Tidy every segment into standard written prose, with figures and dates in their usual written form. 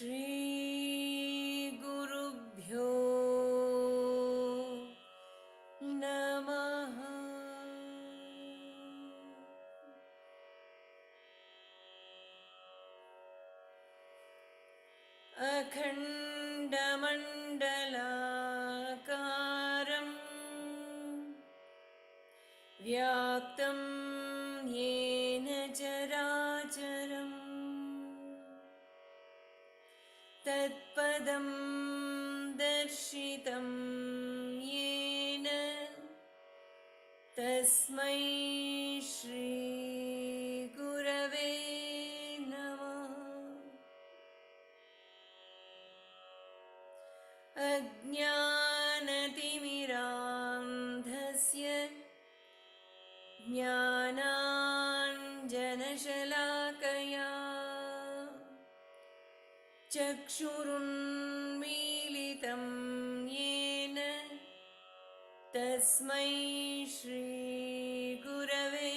Shri Gurubhyo Namaha. Akhandamandalakaram Vyaptam Yena Characharam Tatpadam Darshitam Yena Tasmai Shri Gurave Namah. Ajnanatimirandhasya Jnananjanashalakaya Chakshurunmilitam Yena Tasmai Shri Gurave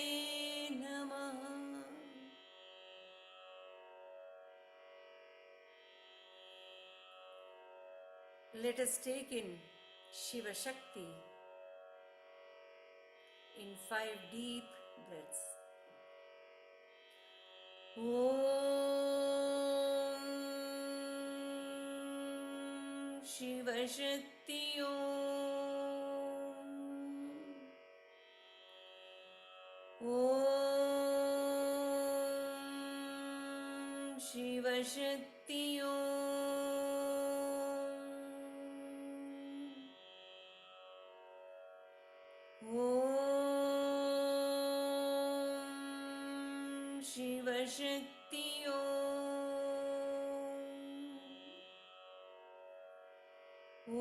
Namah. Let us take in Shiva Shakti in 5 deep breaths. Om Shiva Shakti Om. Om Shiva Shakti Om. Om Shiva Shakti Om. Om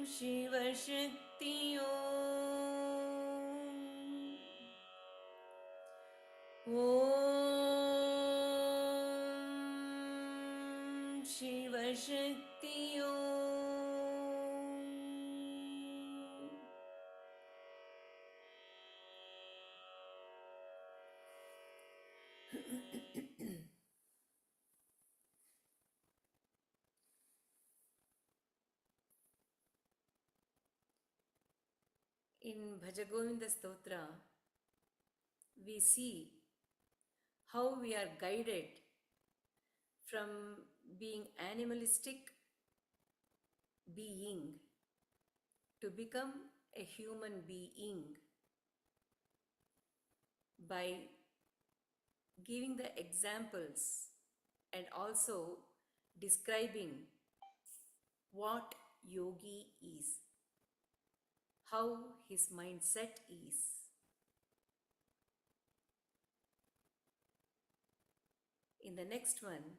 Shiva Shakti Om. Om Shiva Shakti In Bhaja Govindam stotra, we see how we are guided from being animalistic being to become a human being by giving the examples and also describing what yogi is, how his mindset is. In the next one,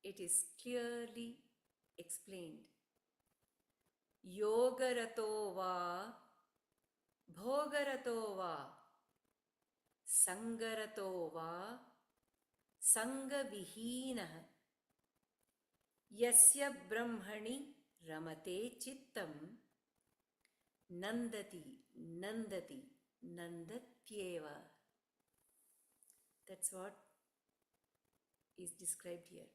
it is clearly explained. Yogarato va, bhogarato va, sangarato va, sangavihinaha, yasya brahmani ramate chittam, nandati, nandati, nandatyeva. That's what is described here.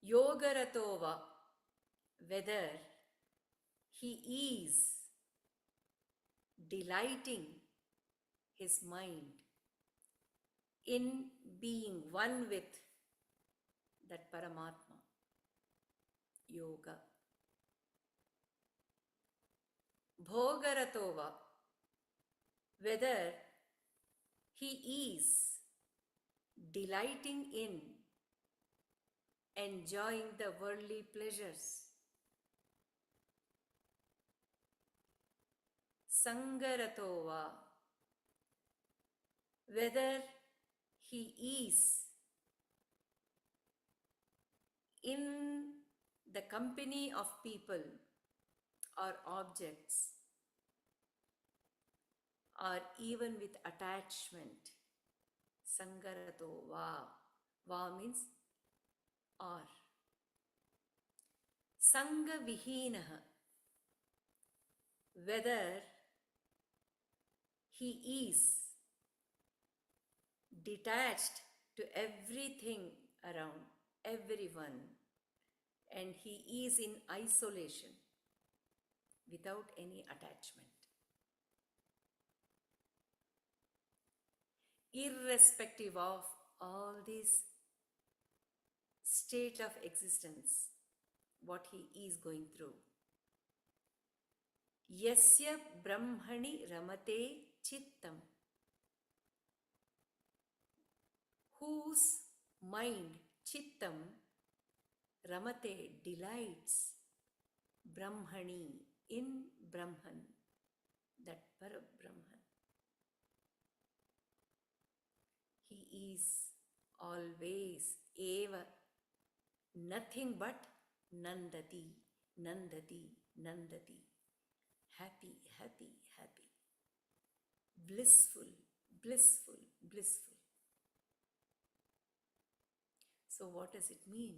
Yogaratova, whether he is delighting his mind in being one with that Paramatma, yoga. Bhogaratova, whether he is delighting in enjoying the worldly pleasures. Sangaratova, whether he is in the company of people or objects or even with attachment. Sangarato va. Va means or. Sanga vihinaha, whether he is detached to everything around, everyone, and he is in isolation without any attachment. Irrespective of all this state of existence, what he is going through. Yasya Brahmani Ramate Chittam, whose mind, Chittam, Ramate, delights, Brahmani, in Brahman, that Parabrahman. He is always, eva, nothing but Nandati, Nandati, Nandati. Happy, happy, happy. Blissful, blissful, blissful. So what does it mean?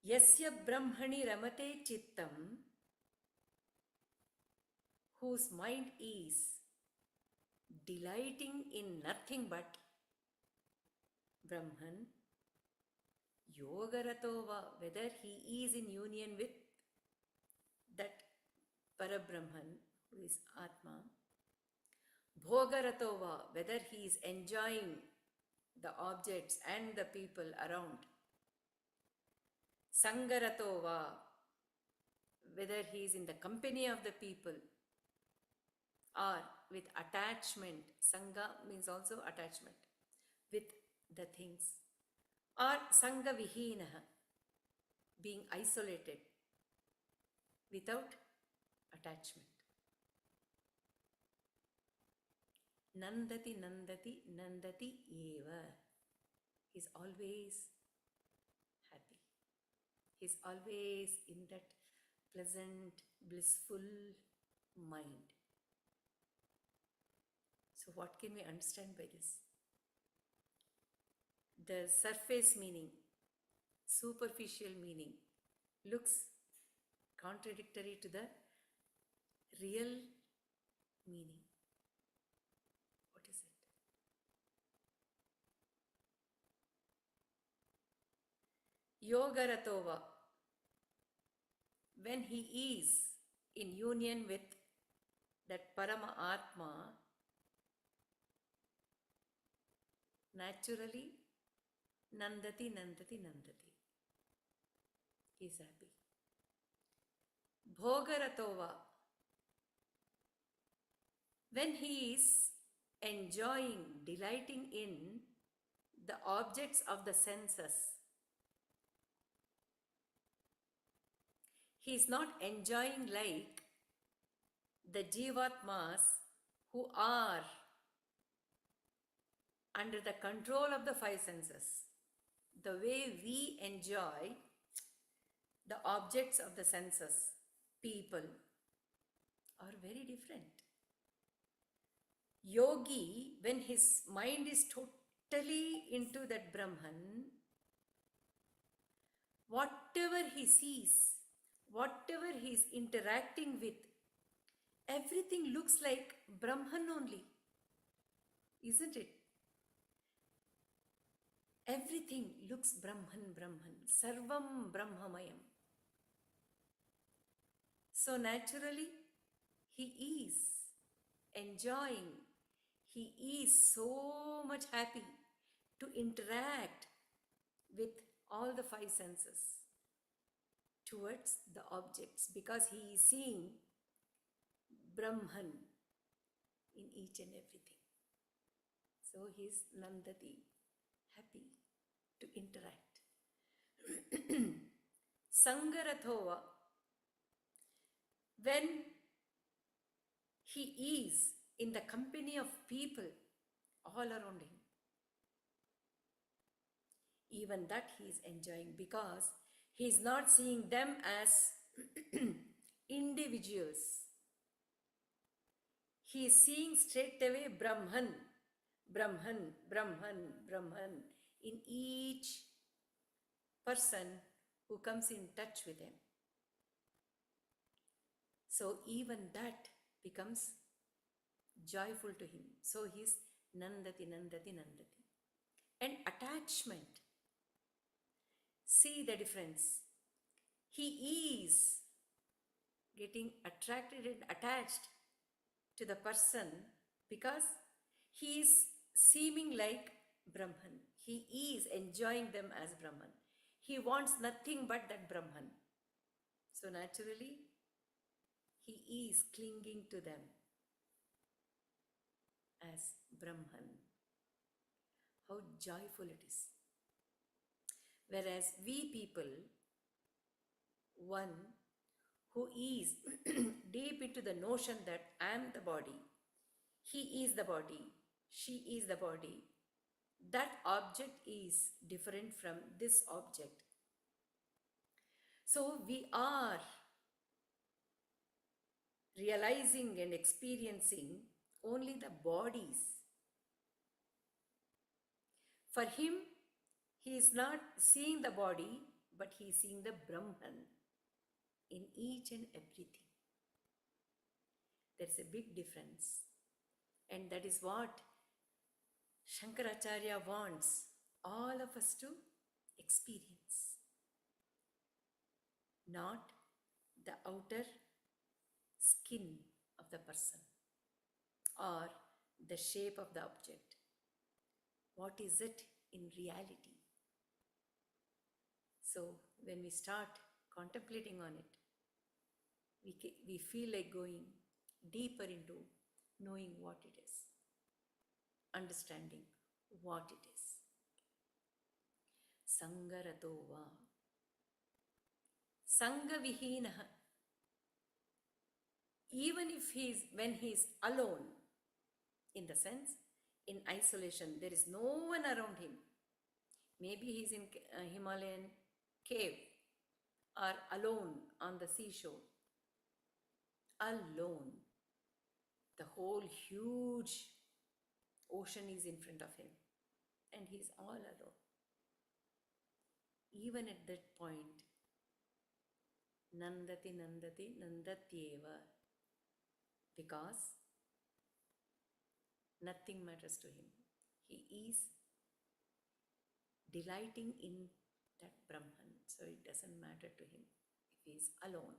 Yasya Brahmani Ramate Chittam, whose mind is delighting in nothing but Brahman, Yogaratova, whether he is in union with that Parabrahman, who is Atma, Bhogaratova, whether he is enjoying the objects and the people around, Sangaratova, whether he is in the company of the people, or with attachment, Sangha means also attachment, with the things, or Sangha Vihinaha, being isolated without attachment. Nandati, Nandati, Nandati eva. He's always happy. He's always in that pleasant, blissful mind. So what can we understand by this? The surface meaning, superficial meaning, looks contradictory to the real meaning. What is it? Yogaratova, when he is in union with that Parama Atma, naturally, Nandati, Nandati, Nandati. He is happy. Bhogaratova, when he is enjoying, delighting in the objects of the senses, he is not enjoying like the Jivatmas who are under the control of the five senses. The way we enjoy the objects of the senses, people, are very different. Yogi, when his mind is totally into that Brahman, whatever he sees, whatever he is interacting with, everything looks like Brahman only, isn't it? Everything looks Brahman, Brahman, Sarvam Brahmamayam. So naturally, he is enjoying, he is so much happy to interact with all the five senses towards the objects, because he is seeing Brahman in each and everything. So he is Nandati, happy to interact. Sangarathova, when he is in the company of people all around him, even that he is enjoying, because he is not seeing them as individuals. He is seeing straight away Brahman, Brahman, Brahman, Brahman in each person who comes in touch with him. So even that becomes joyful to him. So he is Nandati, Nandati, Nandati. And attachment. See the difference. He is getting attracted and attached to the person because he is seeming like Brahman. He is enjoying them as Brahman. He wants nothing but that Brahman. So naturally, he is clinging to them as Brahman. How joyful it is. Whereas we people, one who is deep into the notion that I am the body, he is the body, she is the body, that object is different from this object. So we are realizing and experiencing only the bodies. For him, he is not seeing the body, but he is seeing the Brahman in each and everything. There is a big difference. And that is what Shankaracharya wants all of us to experience. Not the outer skin of the person or the shape of the object. What is it in reality? So when we start contemplating on it, we feel like going deeper into knowing what it is, understanding what it is. Sangarato va. Sangha vihinaha. Even if when he is alone, in the sense, in isolation, there is no one around him. Maybe he is in a Himalayan cave or alone on the seashore. Alone. The whole huge ocean is in front of him and he is all alone. Even at that point, Nandati, Nandati, Nandatyeva, because nothing matters to him. He is delighting in that Brahman, so it doesn't matter to him if he is alone.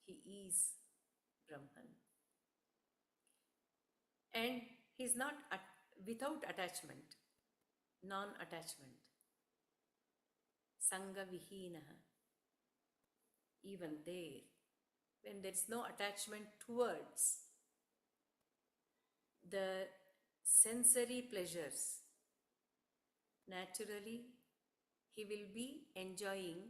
He is Brahman. And he is not without attachment, non-attachment. Sangha vihinaha. Even there, when there is no attachment towards the sensory pleasures, naturally he will be enjoying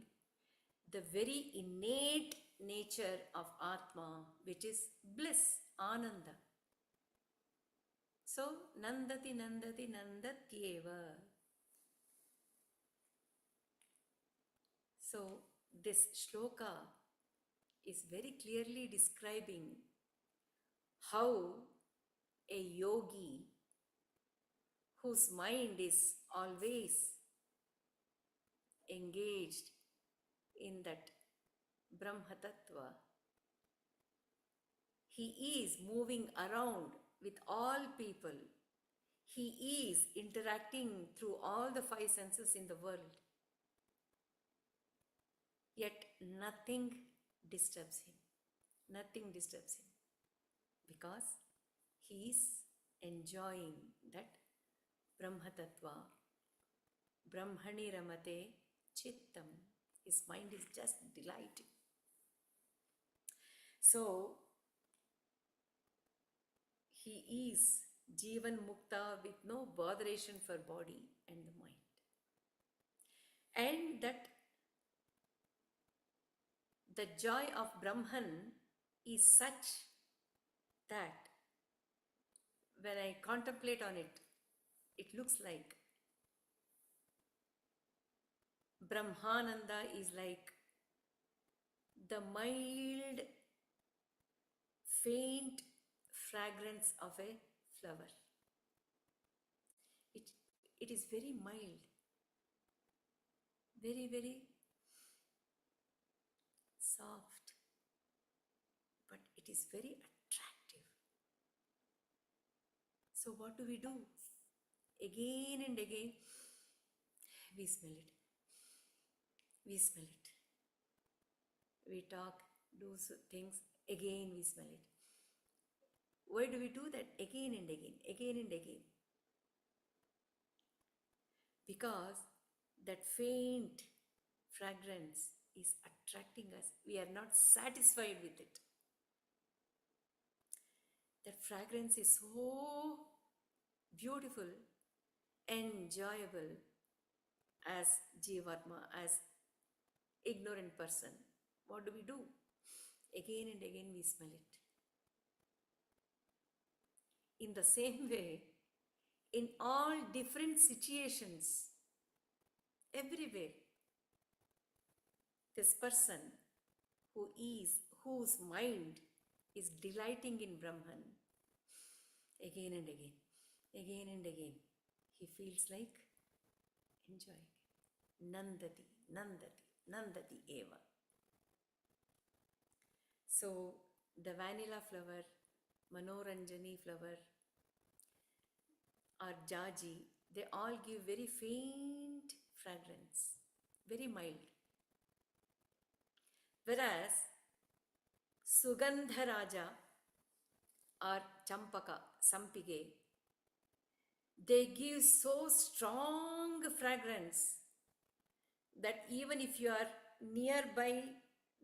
the very innate nature of Atma, which is bliss, Ananda. So, Nandati, Nandati, Nandatyeva. So, this shloka is very clearly describing how a yogi whose mind is always engaged in that Brahma Tattva, he is moving around with all people. He is interacting through all the five senses in the world. Yet nothing disturbs him. Nothing disturbs him. Because he is enjoying that Brahma Tattva. Brahmani ramate chittam. His mind is just delighting. So, he is Jivan Mukta with no botheration for body and the mind. And that the joy of Brahman is such that when I contemplate on it, it looks like Brahmananda is like the mild, faint fragrance of a flower. It is very mild, very, very soft, but it it is very attractive. So what do? Again and again, we smell it. We smell it. We talk, do things, again we smell it. Why do we do that again and again, again and again? Because that faint fragrance is attracting us. We are not satisfied with it. That fragrance is so beautiful, enjoyable as Jivatma, as ignorant person. What do? Again and again we smell it. In the same way, in all different situations, everywhere, this person whose mind is delighting in Brahman, again and again, again and again, he feels like enjoying. Nandati, Nandati, Nandati eva. So the vanilla flower, Manoranjani flower, or Jaji, they all give very faint fragrance, very mild. Whereas Sugandharaja or Champaka, Sampige, they give so strong fragrance that even if you are nearby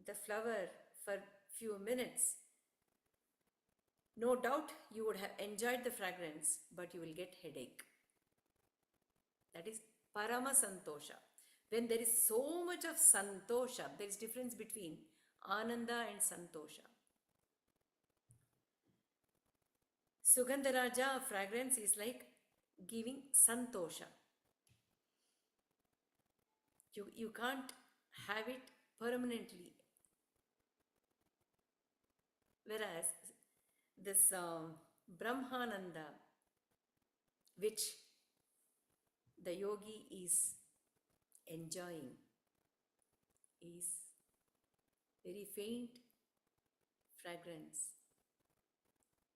the flower for few minutes, no doubt you would have enjoyed the fragrance, but you will get headache. That is Parama Santosha. When there is so much of Santosha, there is difference between Ananda and Santosha. Sugandharaja fragrance is like giving Santosha. You can't have it permanently. Whereas this Brahmananda, which the yogi is enjoying, is very faint fragrance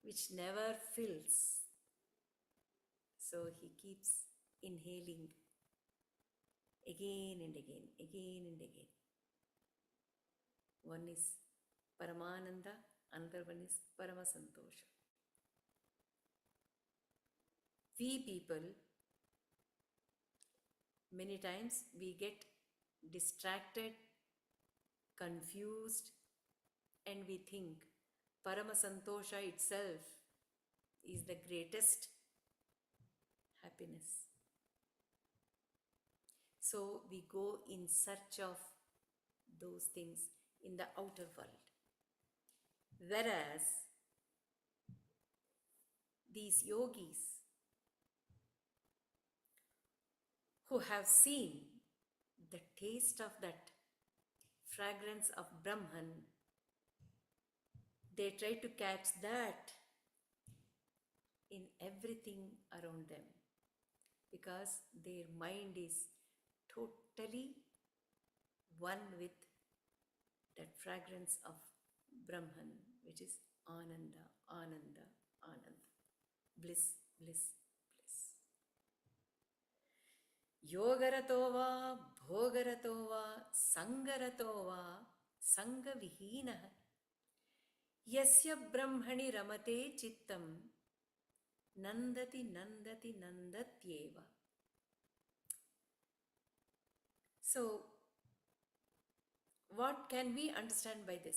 which never fills. So he keeps inhaling again and again, again and again. One is Paramananda, another one is Paramasantosha. We people, many times we get distracted, confused, and we think Paramasantosha itself is the greatest happiness. So we go in search of those things in the outer world. Whereas these yogis who have seen the taste of that fragrance of Brahman, they try to catch that in everything around them, because their mind is totally one with that fragrance of Brahman, which is Ananda, Ananda, Ananda. Bliss, bliss, bliss. Yogarato va, bhogarato va, sangarato va, sangavihinaha. Yasya brahmani ramate chittam, nandati, nandati, nandatyeva. So, what can we understand by this?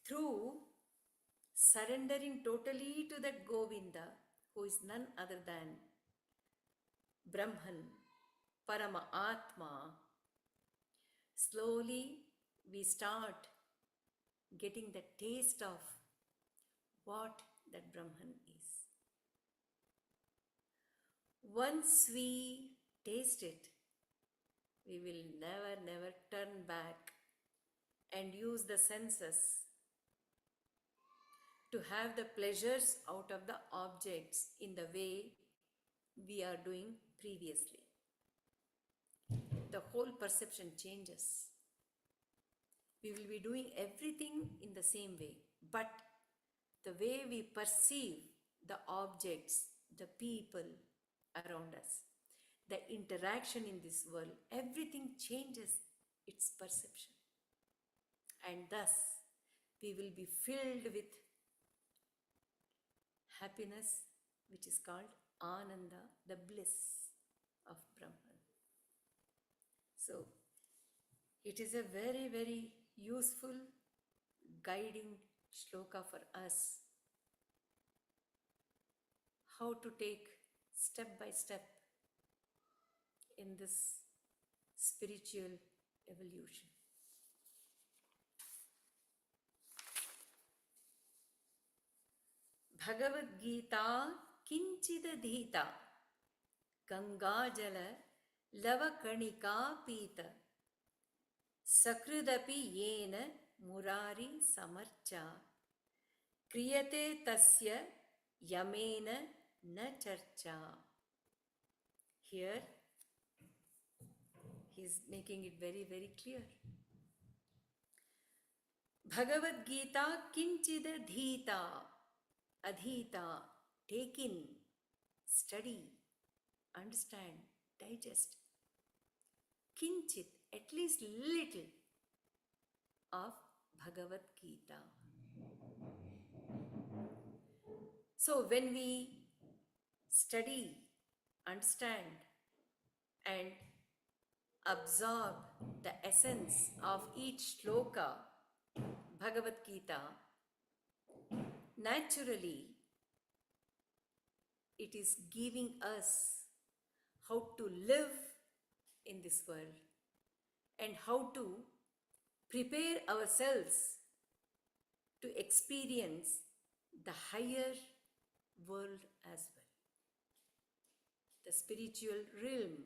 Through surrendering totally to that Govinda, who is none other than Brahman, Parama Atma, slowly we start getting the taste of what that Brahman is. Once we taste it, we will never turn back and use the senses to have the pleasures out of the objects in the way we are doing previously. The whole perception changes. We will be doing everything in the same way, but the way we perceive the objects, the people around us, the interaction in this world, everything changes its perception. And thus, we will be filled with happiness, which is called Ananda, the bliss of Brahman. So, it is a very, very useful guiding shloka for us how to take step by step in this spiritual evolution. Bhagavad Gita kinchidadhita Gangajala Lavakanika Pita Sakrudapi Yena Murari Samarcha Kriyate Tasya Yamena Na Charcha. Here he is making it very, very clear. Bhagavad Gita kinchidadhita. Adhita, take in, study, understand, digest. Kinchit, at least little of Bhagavad Gita. So when we study, understand, and absorb the essence of each shloka, Bhagavad Gita, naturally, it is giving us how to live in this world and how to prepare ourselves to experience the higher world as well. The spiritual realm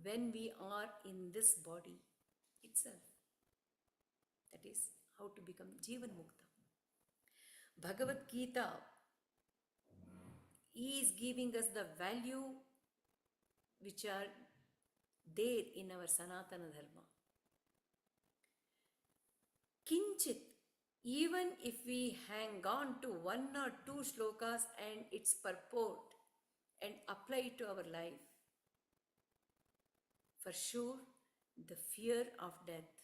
when we are in this body itself. That is how to become Jivan Mukta. Bhagavad Gita is giving us the value which are there in our Sanatana Dharma. Kinchit, even if we hang on to one or two shlokas and its purport and apply it to our life, for sure the fear of death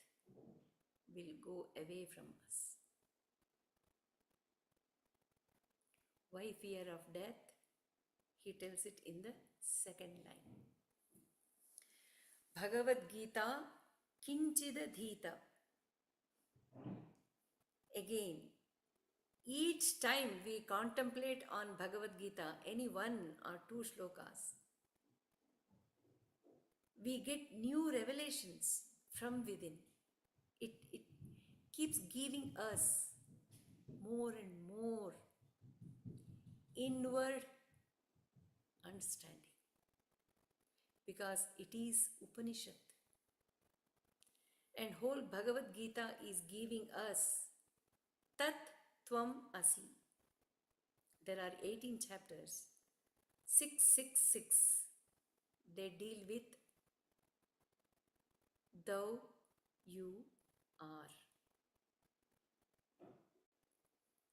will go away from us. Why fear of death? He tells it in the second line. Bhagavad Gita kinchidadhita. Again, each time we contemplate on Bhagavad Gita, any one or two shlokas, we get new revelations from within. It keeps giving us more and more inward understanding, because it is Upanishad. And whole Bhagavad Gita is giving us Tat Tvam Asi. There are 18 chapters. 666. They deal with Thou You Are.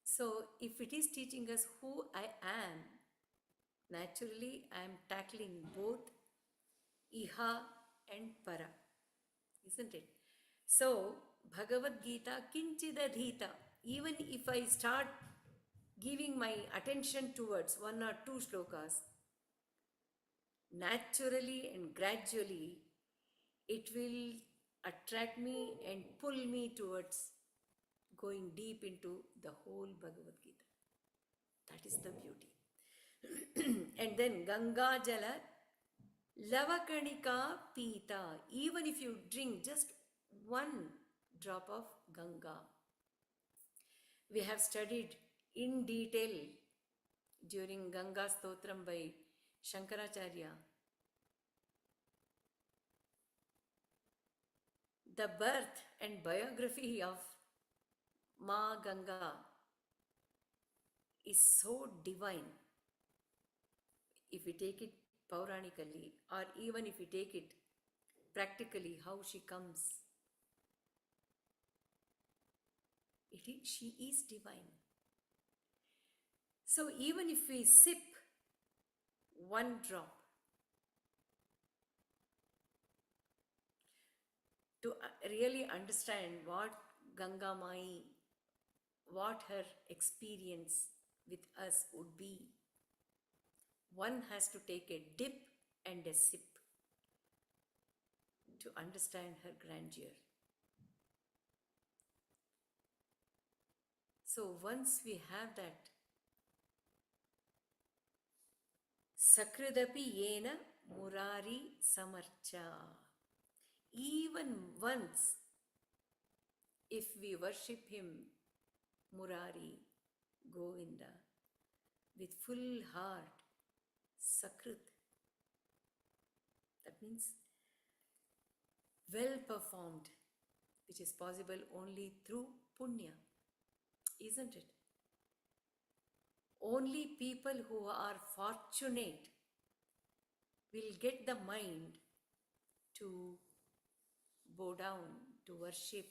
So if it is teaching us who I am, naturally I am tackling both Iha and Para, isn't it? So Bhagavad Gita kinchidadhita. Even if I start giving my attention towards one or two shlokas, naturally and gradually it will attract me and pull me towards going deep into the whole Bhagavad Gita. That is the beauty. And then Ganga Jala Lavakanika Pita. Even if you drink just one drop of Ganga. We have studied in detail during Ganga Stotram by Shankaracharya the birth and biography of Ma Ganga is so divine. If we take it Pauranically, or even if we take it practically, how she comes. She is divine. So even if we sip one drop to really understand what Ganga Mai, what her experience with us would be, one has to take a dip and a sip to understand her grandeur. So once we have that, Sakridapi yena murari samarcha. Even once, if we worship him, Murari, Govinda, with full heart, Sakrit, that means well performed, which is possible only through punya, isn't it? Only people who are fortunate will get the mind to bow down, to worship.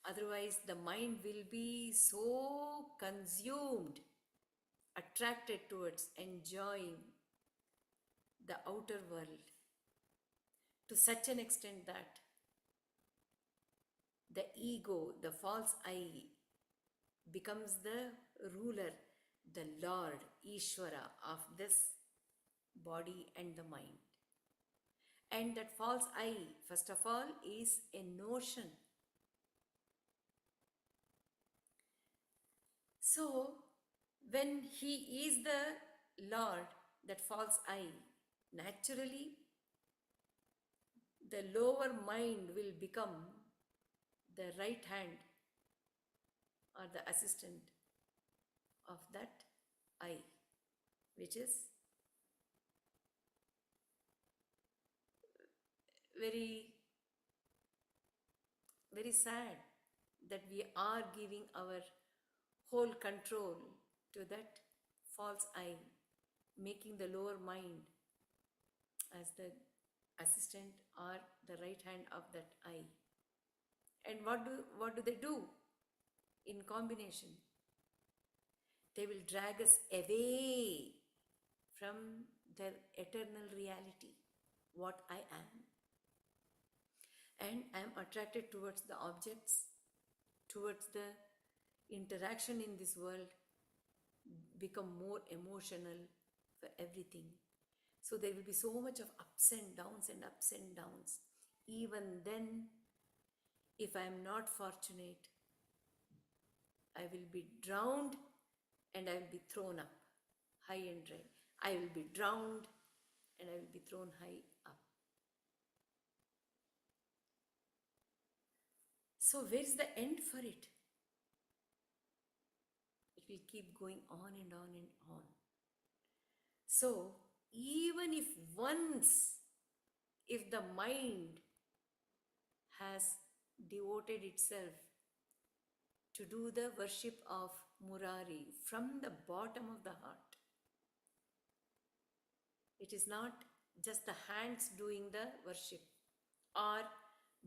Otherwise, the mind will be so consumed, attracted towards enjoying the outer world to such an extent that the ego, the false I, becomes the ruler, the Lord, Ishvara of this body and the mind. And that false I, first of all, is a notion. So, when he is the Lord, that false I, naturally, the lower mind will become the right hand or the assistant of that I, which is very, very sad that we are giving our whole control to that false I, making the lower mind as the assistant or the right hand of that I. And what do they do in combination? They will drag us away from their eternal reality, what I am. And I am attracted towards the objects, towards the interaction in this world, become more emotional for everything. So there will be so much of ups and ups and downs. Even then, if I am not fortunate, I will be drowned and I will be thrown up, high and dry. I will be drowned and I will be thrown high up. So where is the end for it? It will keep going on and on and on. So even if once, if the mind has devoted itself to do the worship of Murari from the bottom of the heart, it is not just the hands doing the worship or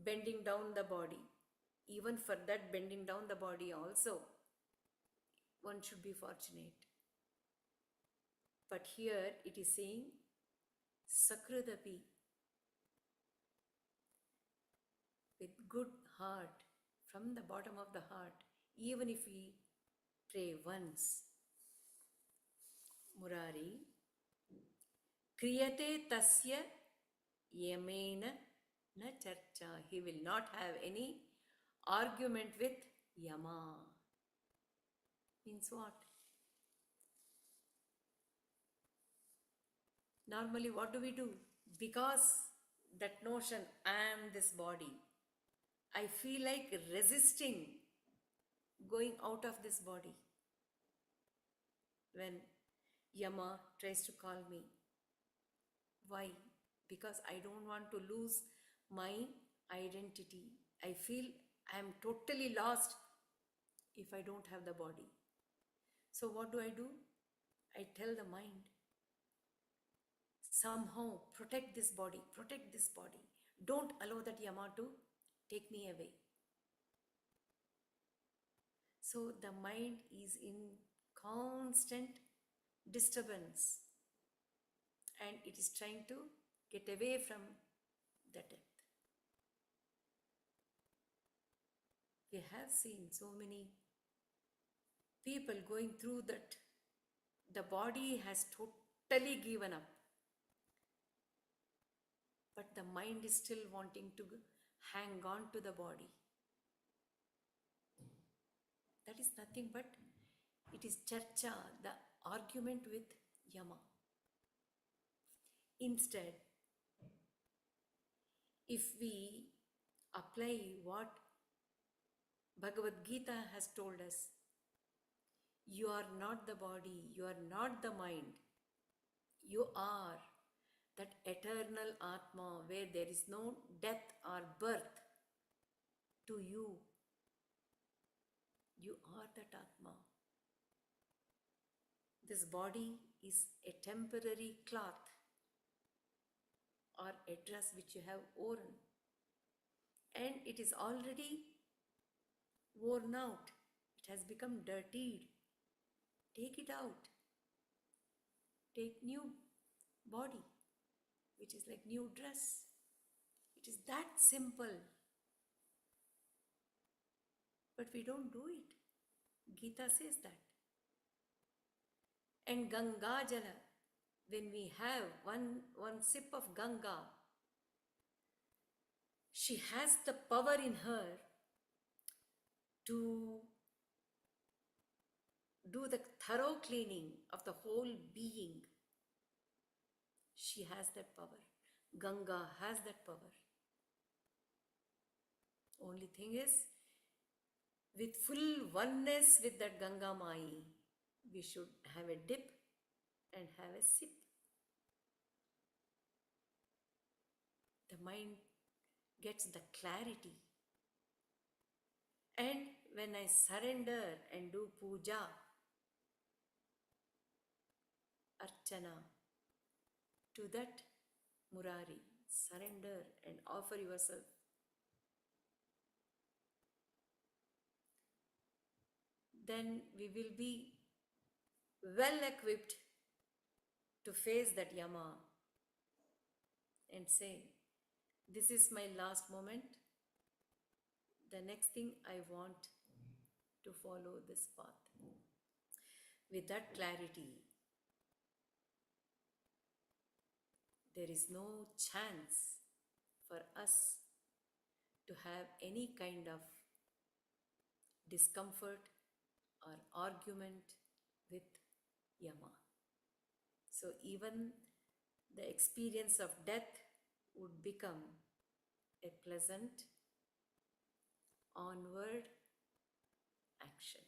bending down the body. Even for that bending down the body also, one should be fortunate. But here it is saying, Sakradapi, with good heart, from the bottom of the heart, even if we pray once, Murari, Kriyate tasya yamena na charcha. He will not have any argument with Yama. Means what? Normally, what do we do? Because that notion, I am this body, I feel like resisting going out of this body. When Yama tries to call me, why? Because I don't want to lose my identity. I feel I am totally lost if I don't have the body. So what do? I tell the mind, somehow protect this body, protect this body. Don't allow that Yama to take me away. So the mind is in constant disturbance and it is trying to get away from the death. We have seen so many people going through that. The body has totally given up, but the mind is still wanting to hang on to the body. That is nothing but it is charcha, the argument with Yama. Instead, if we apply what Bhagavad Gita has told us, you are not the body, you are not the mind, you are that eternal Atma where there is no death or birth. To you, you are that Atma. This body is a temporary cloth or a dress which you have worn, and it is already worn out. It has become dirtied. Take it out. Take new body, which is like new dress. It is that simple. But we don't do it. Gita says that. And Ganga Jala, when we have one sip of Ganga, she has the power in her to do the thorough cleaning of the whole being. She has that power. Ganga has that power. Only thing is, with full oneness with that Ganga Mai, we should have a dip and have a sip. The mind gets the clarity. And when I surrender and do puja, archana, to that Murari, surrender and offer yourself. Then we will be well equipped to face that Yama and say, this is my last moment. The next thing I want to follow this path. With that clarity, there is no chance for us to have any kind of discomfort or argument with Yama. So even the experience of death would become a pleasant onward action.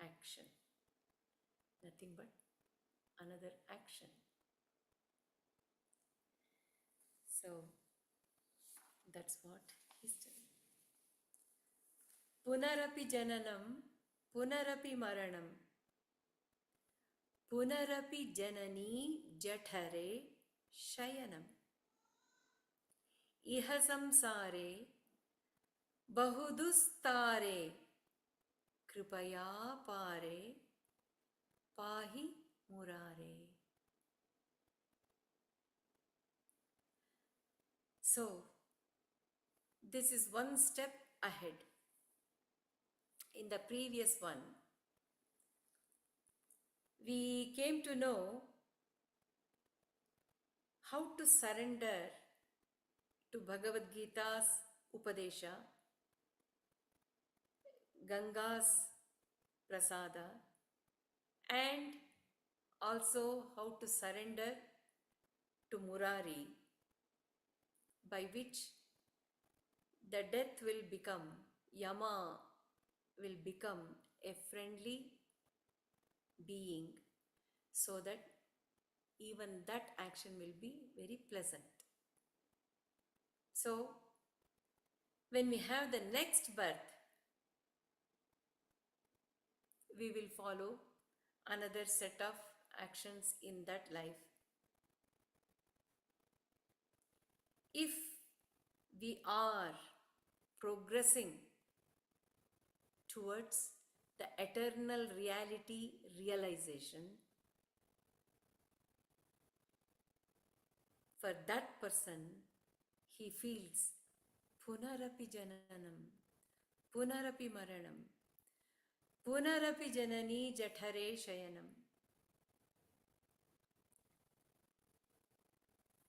Action. Nothing but another action. So that's what he's telling. Punarapi jananam, punarapi maranam, punarapi janani jathare shayanam. Iha samsare bahudustare kripaya pare pahi murare. So, this is one step ahead. In the previous one, we came to know how to surrender to Bhagavad Gita's Upadesha, Ganga's Prasada, and also how to surrender to Murari, by which the death will become, Yama will become a friendly being, so that even that action will be very pleasant. So, when we have the next birth, we will follow another set of actions in that life. If we are progressing towards the eternal reality realization, for that person, he feels Punarapi Jananam, Punarapi Maranam, Punarapi Janani Jathare Shayanam.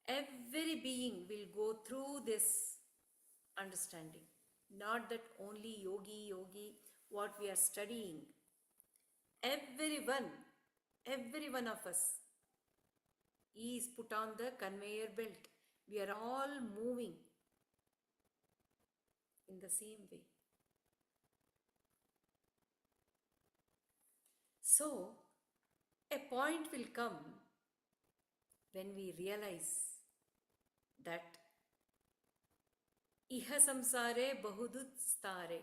Every being will go through this understanding. Not that only yogi, what we are studying. Every one of us is put on the conveyor belt. We are all moving in the same way. So, a point will come when we realize that iha samsare bahudut stare.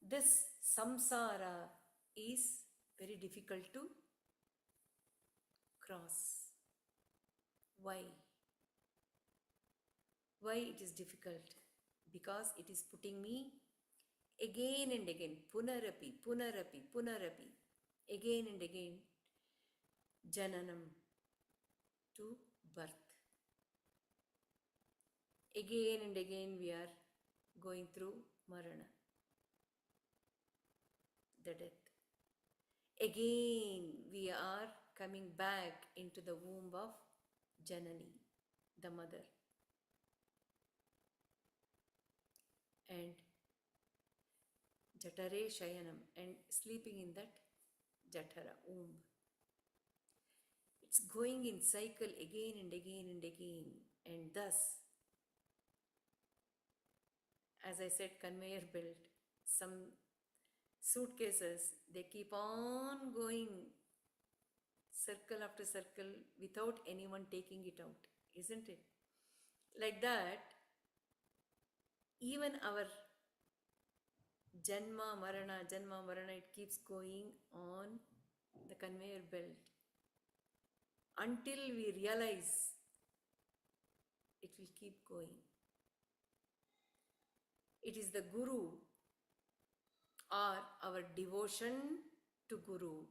This samsara is very difficult to cross. Why? Why it is difficult? Because it is putting me again and again, punarapi, again and again, jananam, to birth. Again and again we are going through marana, the death. Again we are coming back into the womb of Janani, the mother. And Jatare Shayanam, and sleeping in that Jatara, womb. It's going in cycle again and again and again. And thus, as I said, conveyor belt, some suitcases, they keep on going circle after circle without anyone taking it out, isn't it? Like that, even our Janma Marana, it keeps going on the conveyor belt until we realize it will keep going. It is the Guru, or our devotion to Guru,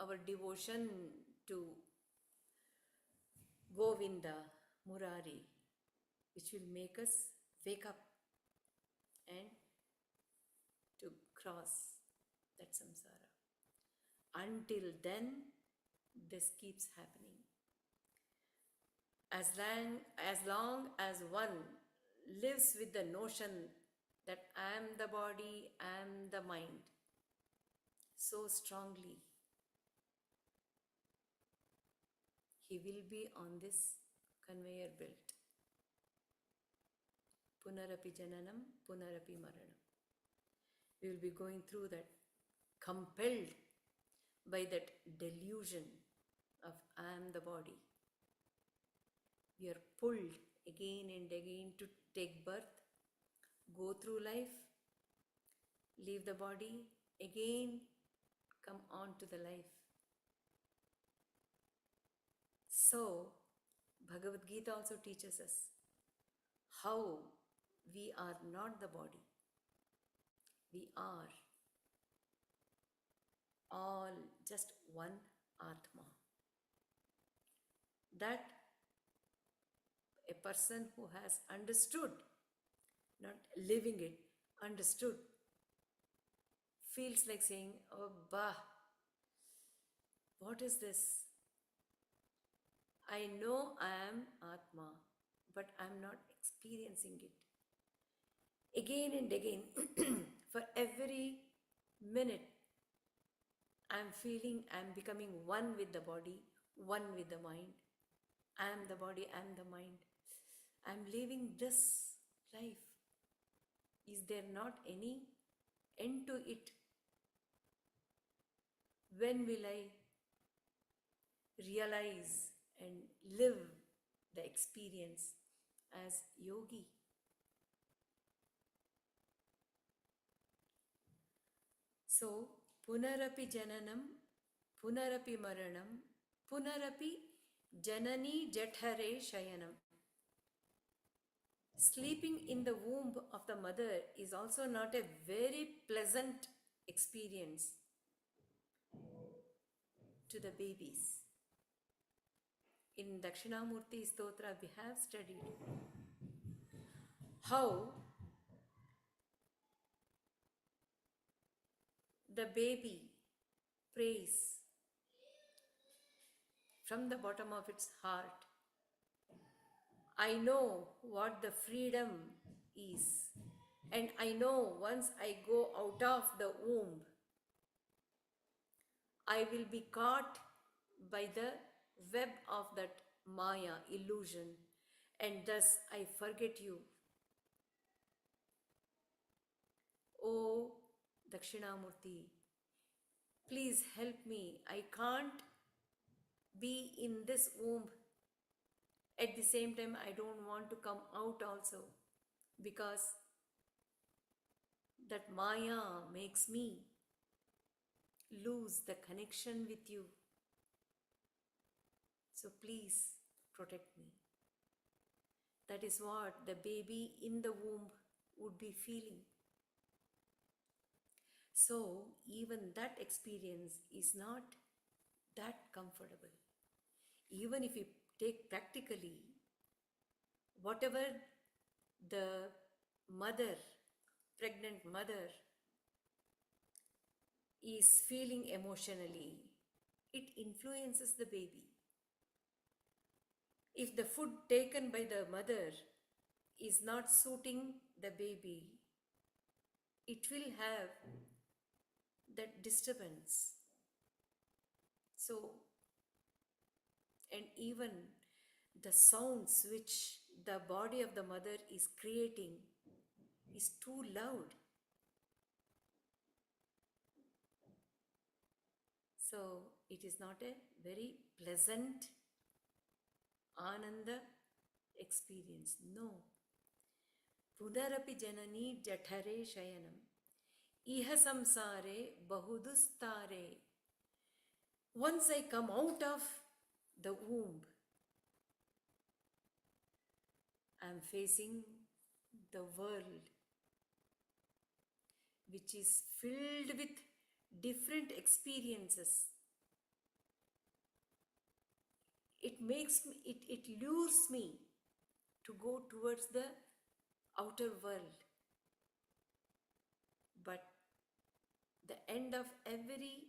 our devotion to Govinda, Murari, which will make us wake up and to cross that samsara. Until then, this keeps happening. As long as one lives with the notion that I am the body, I am the mind, so strongly, he will be on this conveyor belt. Punarapi Jananam, Punarapi Maranam. We will be going through that, compelled by that delusion of I am the body. We are pulled again and again to take birth, go through life, leave the body, again come on to the life. So, Bhagavat Gita also teaches us how we are not the body. We are all just one Atma. That a person who has understood, not living it, understood, feels like saying, oh, bah, what is this? I know I am Atma, but I am not experiencing it. Again and again, for every minute, I am feeling I am becoming one with the body, one with the mind. I am the body, I am the mind. I am living this life. Is there not any end to it? When will I realize and live the experience as yogi? So, Punarapi Jananam, Punarapi Maranam, Punarapi Janani Jathare Shayanam. Sleeping in the womb of the mother is also not a very pleasant experience to the babies. In Dakshinamurti Stotra, we have studied how the baby prays from the bottom of its heart, I know what the freedom is, and I know once I go out of the womb, I will be caught by the web of that Maya illusion, and thus I forget you. Oh Dakshinamurti, please help me. I can't be in this womb. At the same time, I don't want to come out also, because that Maya makes me lose the connection with you. So please protect me. That is what the baby in the womb would be feeling. So even that experience is not that comfortable. Even if you take practically, whatever the mother, pregnant mother, is feeling emotionally, it influences the baby. If the food taken by the mother is not suiting the baby, it will have that disturbance. So, and even the sounds which the body of the mother is creating is too loud. So, it is not a very pleasant Ananda experience. No. Punarapi janani jathare shayanam. Iha samsare bahudustare. Once I come out of the womb, I am facing the world which is filled with different experiences. It makes me, it lures me to go towards the outer world. But the end of every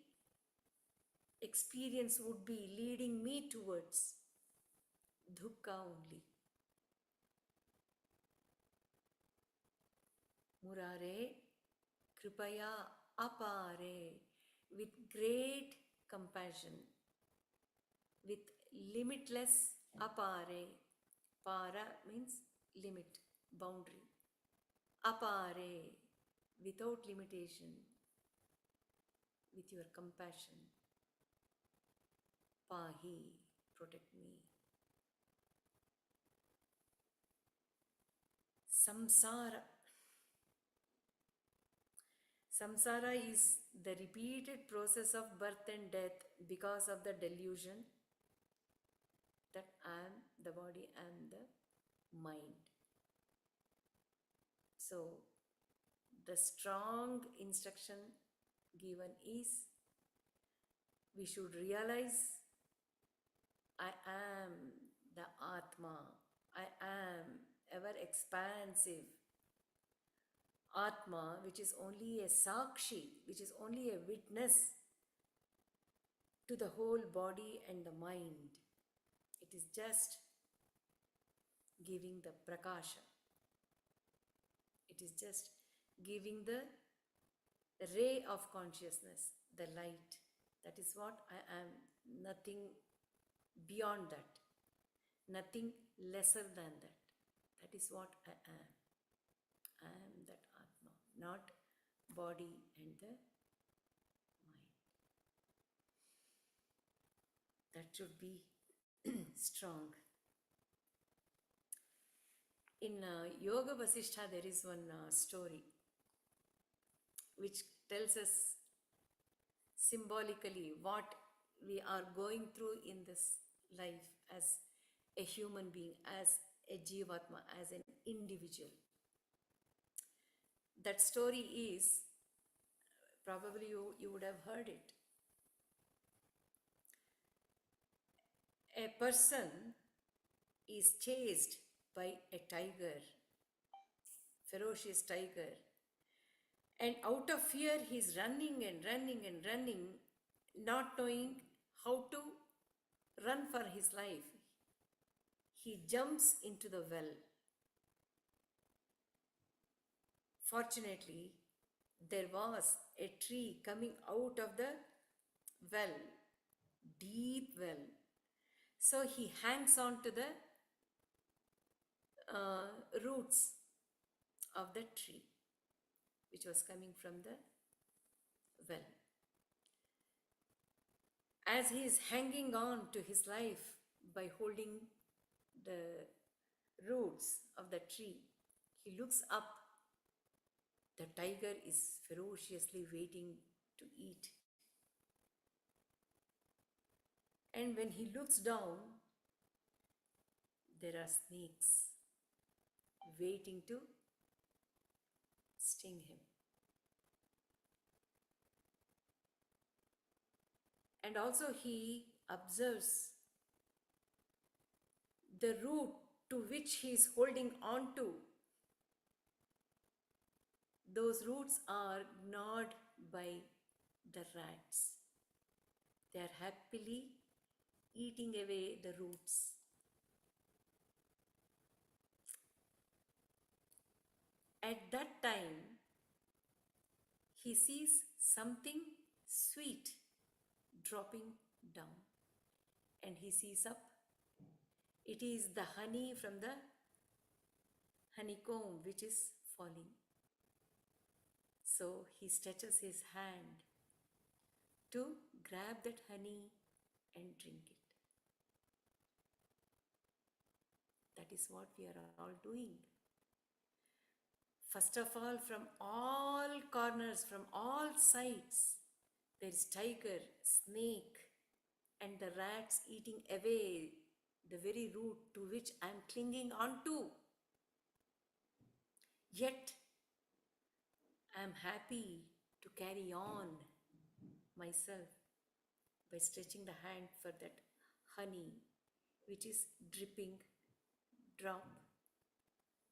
experience would be leading me towards dukkha only. Murare kripaya apare, with great compassion, with limitless apare. Para means limit, boundary. Apare, without limitation, with your compassion. Pahi, protect me. Samsara. Samsara is the repeated process of birth and death because of the delusion that I am the body, I am the mind. So, the strong instruction given is we should realize I am the Atma, I am ever expansive Atma, which is only a Sakshi, which is only a witness to the whole body and the mind. It is just giving the prakasha. It is just giving the ray of consciousness, the light. That is what I am, nothing beyond that, nothing lesser than that. That is what I am. I am that Atma, not body and the mind. That should be strong. In Yoga Vasishtha, there is one story which tells us symbolically what we are going through in this life as a human being, as a Jivatma, as an individual. That story is, probably you would have heard it. A person is chased by a tiger, ferocious tiger, and out of fear he's running and running and running, not knowing how to run for his life. He jumps into the well. Fortunately, there was a tree coming out of the well, deep well. So he hangs on to the roots of the tree, which was coming from the well. As he is hanging on to his life by holding the roots of the tree, he looks up. The tiger is ferociously waiting to eat. And when he looks down, there are snakes waiting to sting him. And also he observes the root to which he is holding on to. Those roots are gnawed by the rats. They are happily eating away the roots. At that time, he sees something sweet dropping down, and he sees up. It is the honey from the honeycomb which is falling. So he stretches his hand to grab that honey and drink it. That is what we are all doing. First of all, from all corners, from all sides, there is tiger, snake, and the rats eating away the very root to which I am clinging on to. Yet, I am happy to carry on myself by stretching the hand for that honey which is dripping drop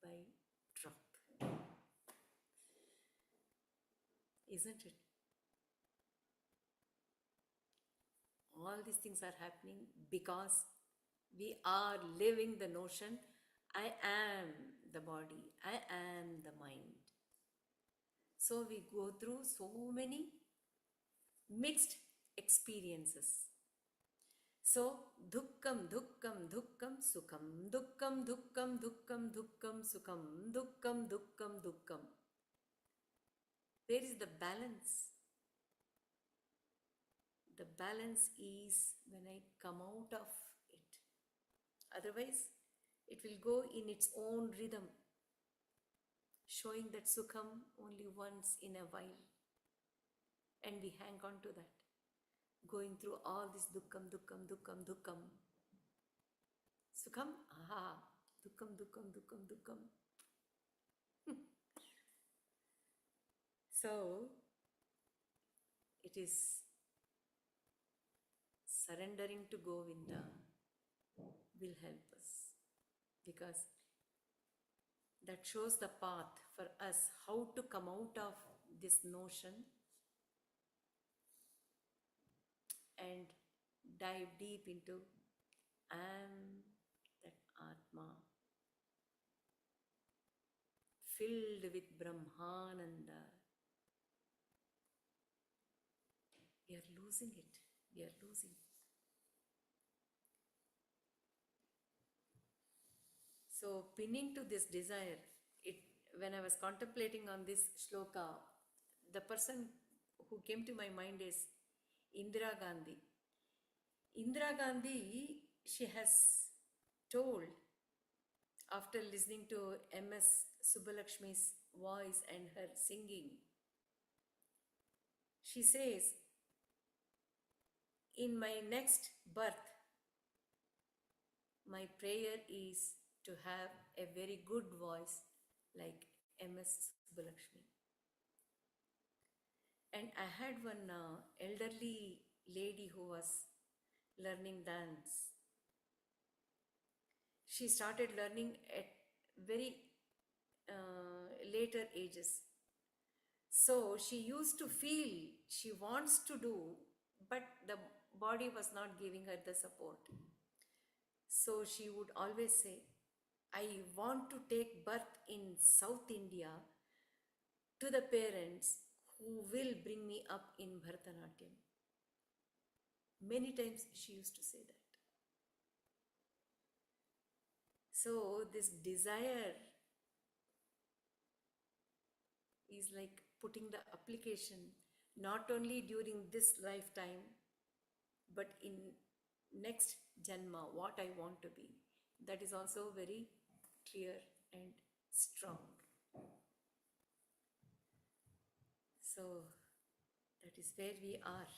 by drop. Isn't it? All these things are happening because we are living the notion, I am the body, I am the mind. So we go through so many mixed experiences. So dukkam, dukkam, dukkam, sukham, dukkam, dukkam, dukkam, dukkam, sukham, dukkam, dukkam, dukkam. Where is the balance? The balance is when I come out of it. Otherwise, it will go in its own rhythm, showing that sukham only once in a while. And we hang on to that, going through all this dukkam, dukkam, dukkam, dukkam. Sukham, aha, dukkam, dukkam, dukkam, dukkam. So, it is surrendering to Govinda will help us, because that shows the path for us how to come out of this notion and dive deep into I am that Atma, filled with Brahmananda. We are losing it. We are losing. So, pinning to this desire, when I was contemplating on this shloka, the person who came to my mind is Indira Gandhi. Indira Gandhi, she has told, after listening to M.S. Subbulakshmi's voice and her singing, she says, in my next birth, my prayer is to have a very good voice like MS Subbulakshmi. And I had one elderly lady who was learning dance. She started learning at very later ages. So she used to feel she wants to do, but the body was not giving her the support. So she would always say, I want to take birth in South India to the parents who will bring me up in Bharatanatyam. Many times she used to say that. So this desire is like putting the application not only during this lifetime, but in next janma, what I want to be. That is also very clear and strong. So that is where we are.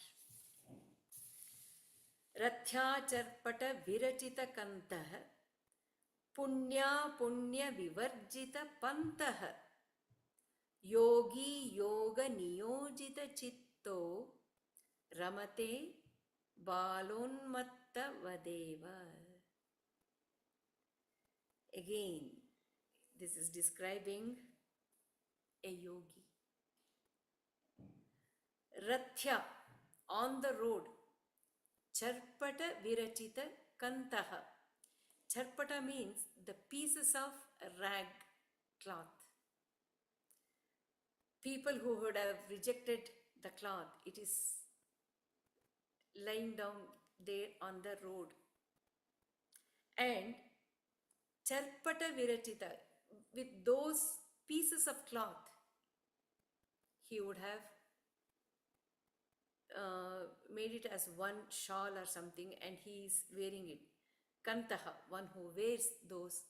Rathyaacharpata virachita kantah punya punya vivarjita pantah yogi yoga niyojita chitto ramate balonmatta vadeva. Again, this is describing a yogi. Rathya, on the road. Charpata virachita kantaha. Charpata means the pieces of rag cloth. People who would have rejected the cloth, it is lying down there on the road. And charpata virachita, with those pieces of cloth, he would have made it as one shawl or something, and he is wearing it. Kantaha, one who wears those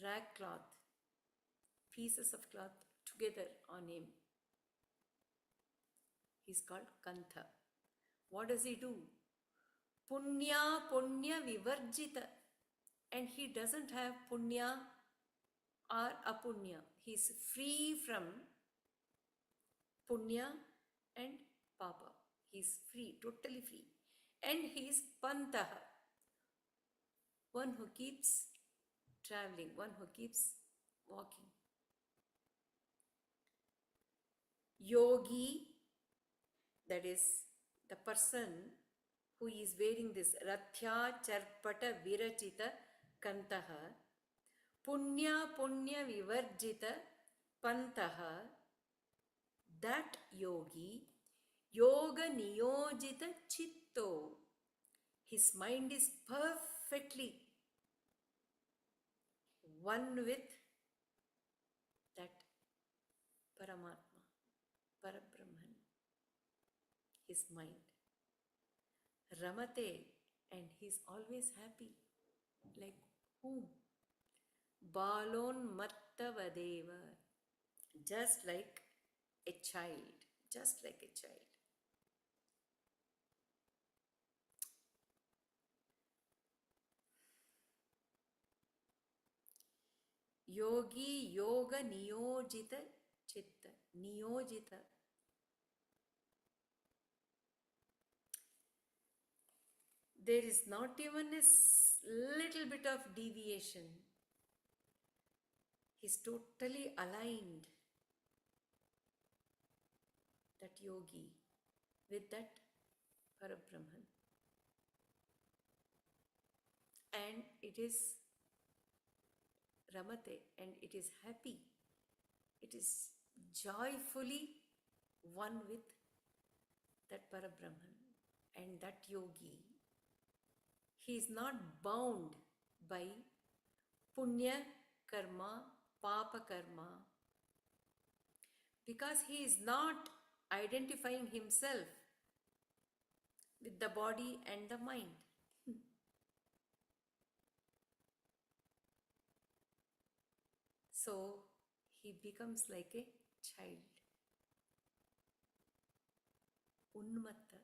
rag cloth, pieces of cloth together on him. He's called Kantha. What does he do? Punya punya vivarjita. And he doesn't have punya or apunya. He's free from punya and papa. He's free, totally free. And he's pantaha, one who keeps traveling, one who keeps walking. Yogi, that is the person who is wearing this Rathya Charpata Virachita Kantaha, Punya Punya Vivarjita Pantaha, that yogi, Yoga Niyojita Chitto, his mind is perfectly one with that Paramatma, Parabrahman, his mind. Ramate, and he's always happy. Like whom? Balon Mattavadeva, just like a child, just like a child. Yogi Yoga Niyojita Chitta, Niyojita. There is not even a little bit of deviation. He's totally aligned, that yogi, with that Parabrahman. And it is Ramate, and it is happy. It is joyfully one with that Parabrahman and that yogi. He is not bound by punya karma, papa karma, because he is not identifying himself with the body and the mind. So he becomes like a child. Unmatta,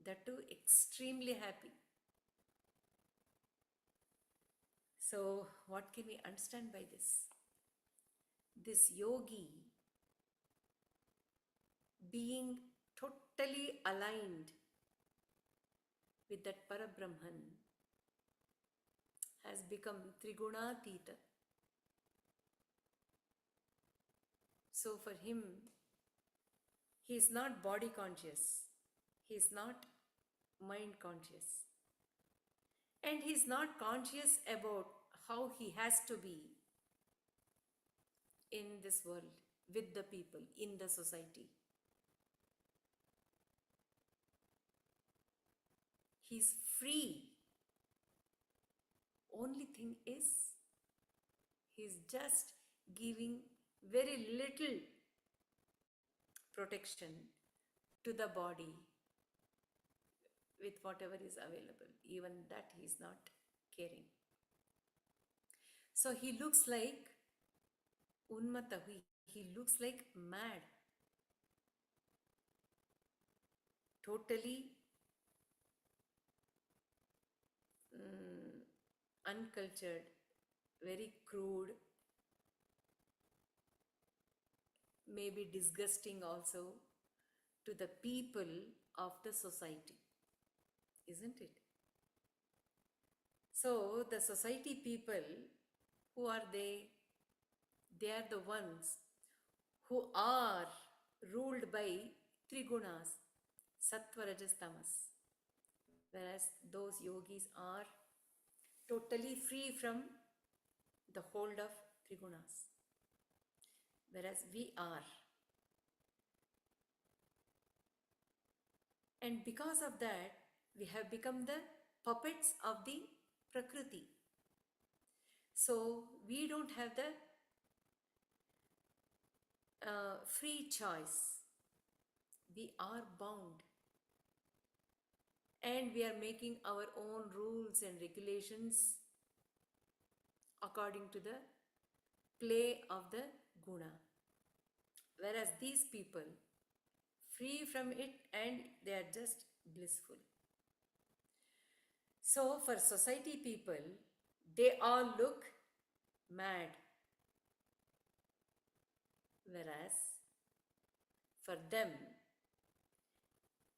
that too extremely happy. So, what can we understand by this? This yogi being totally aligned with that Parabrahman has become Trigunatita. So for him, he is not body conscious, he is not mind conscious, and he is not conscious about how he has to be in this world, with the people, in the society. He's free. Only thing is, he's just giving very little protection to the body with whatever is available. Even that he's not caring. So he looks like Unmata, he looks like mad, totally uncultured, very crude, maybe disgusting also to the people of the society, isn't it? So the society people, who are they? They are the ones who are ruled by three gunas, sattva, rajas, tamas. Whereas those yogis are totally free from the hold of trigunas. Whereas we are. And because of that, we have become the puppets of the Prakriti. So we don't have the free choice. We are bound. And we are making our own rules and regulations according to the play of the guna. Whereas these people, free from it and they are just blissful. So for society people, they all look mad. Whereas for them,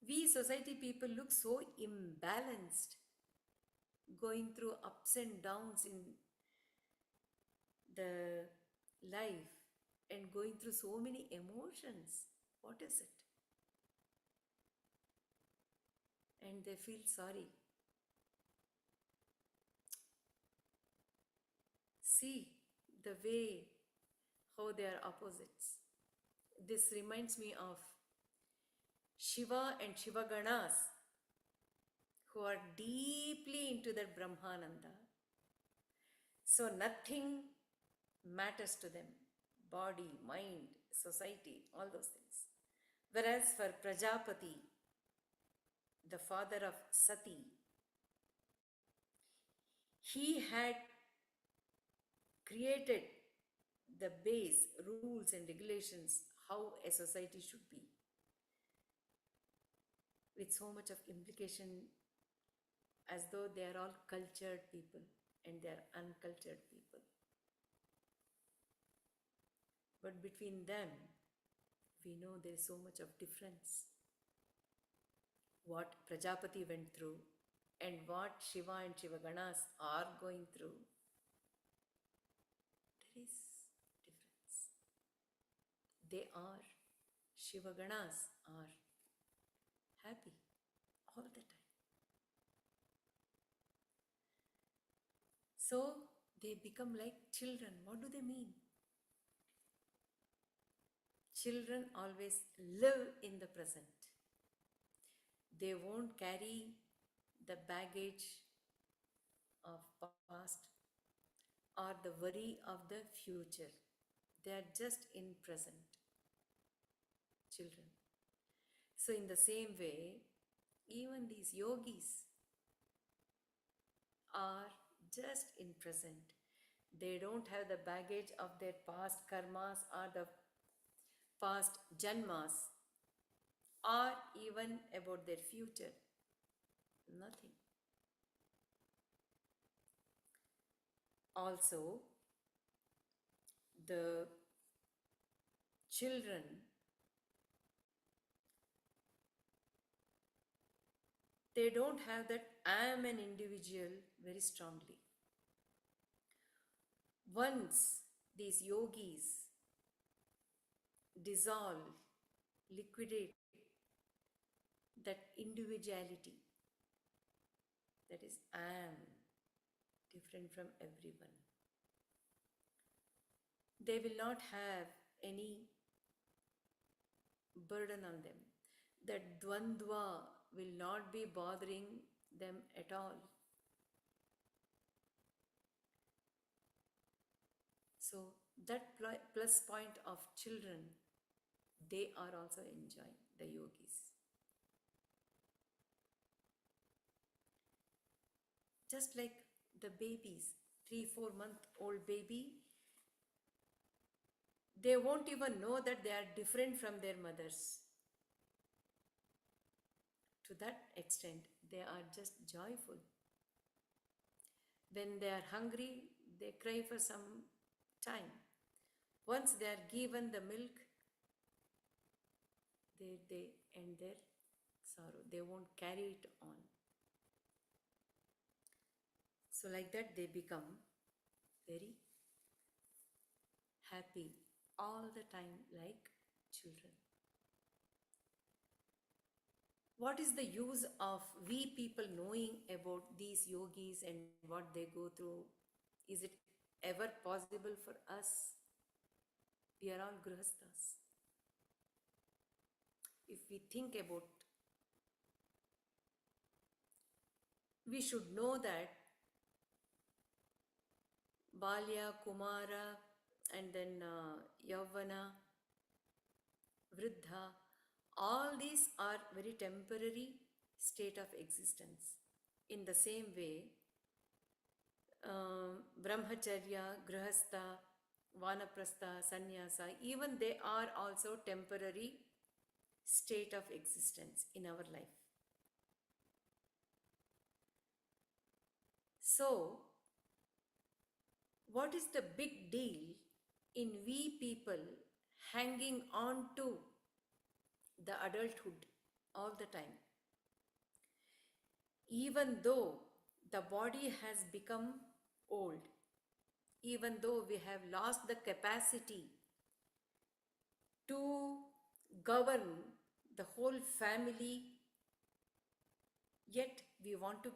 we society people look so imbalanced, going through ups and downs in the life and going through so many emotions. What is it? And they feel sorry. See the way how they are opposites. This reminds me of Shiva and Shiva Ganas, who are deeply into that Brahmananda. So nothing matters to them, body, mind, society, all those things. Whereas for Prajapati, the father of Sati, he had created the base, rules and regulations, how a society should be, with so much of implication, as though they are all cultured people and they are uncultured people. But between them, we know there is so much of difference. What Prajapati went through and what Shiva and Shiva Ganas are going through, there is difference. They are, Shiva Ganas are happy all the time. So they become like children. What do they mean? Children always live in the present. They won't carry the baggage of past or the worry of the future. They are just in present. Children. So in the same way, even these yogis are just in present. They don't have the baggage of their past karmas or the past janmas or even about their future. Nothing. Also, the children, they don't have that I am an individual very strongly. Once these yogis dissolve, liquidate that individuality, that is I am different from everyone, they will not have any burden on them. That dvandva will not be bothering them at all. So, that plus point of children, they are also enjoying the yogis. Just like the babies, 3 4 month old baby, they won't even know that they are different from their mothers. To that extent, they are just joyful. When they are hungry, they cry for some time. Once they are given the milk, they end their sorrow. They won't carry it on. So, like that, they become very happy all the time, like children. What is the use of we people knowing about these yogis and what they go through? Is it ever possible for us? We are all grihasthas. If we think about, we should know that Balya, Kumara, and then Yavana, Vriddha, all these are very temporary state of existence. In the same way, Brahmacharya, Grihastha, Vanaprastha, Sannyasa, even they are also temporary state of existence in our life. So, what is the big deal in we people hanging on to the adulthood all the time? Even though the body has become old, even though we have lost the capacity to govern the whole family, yet we want to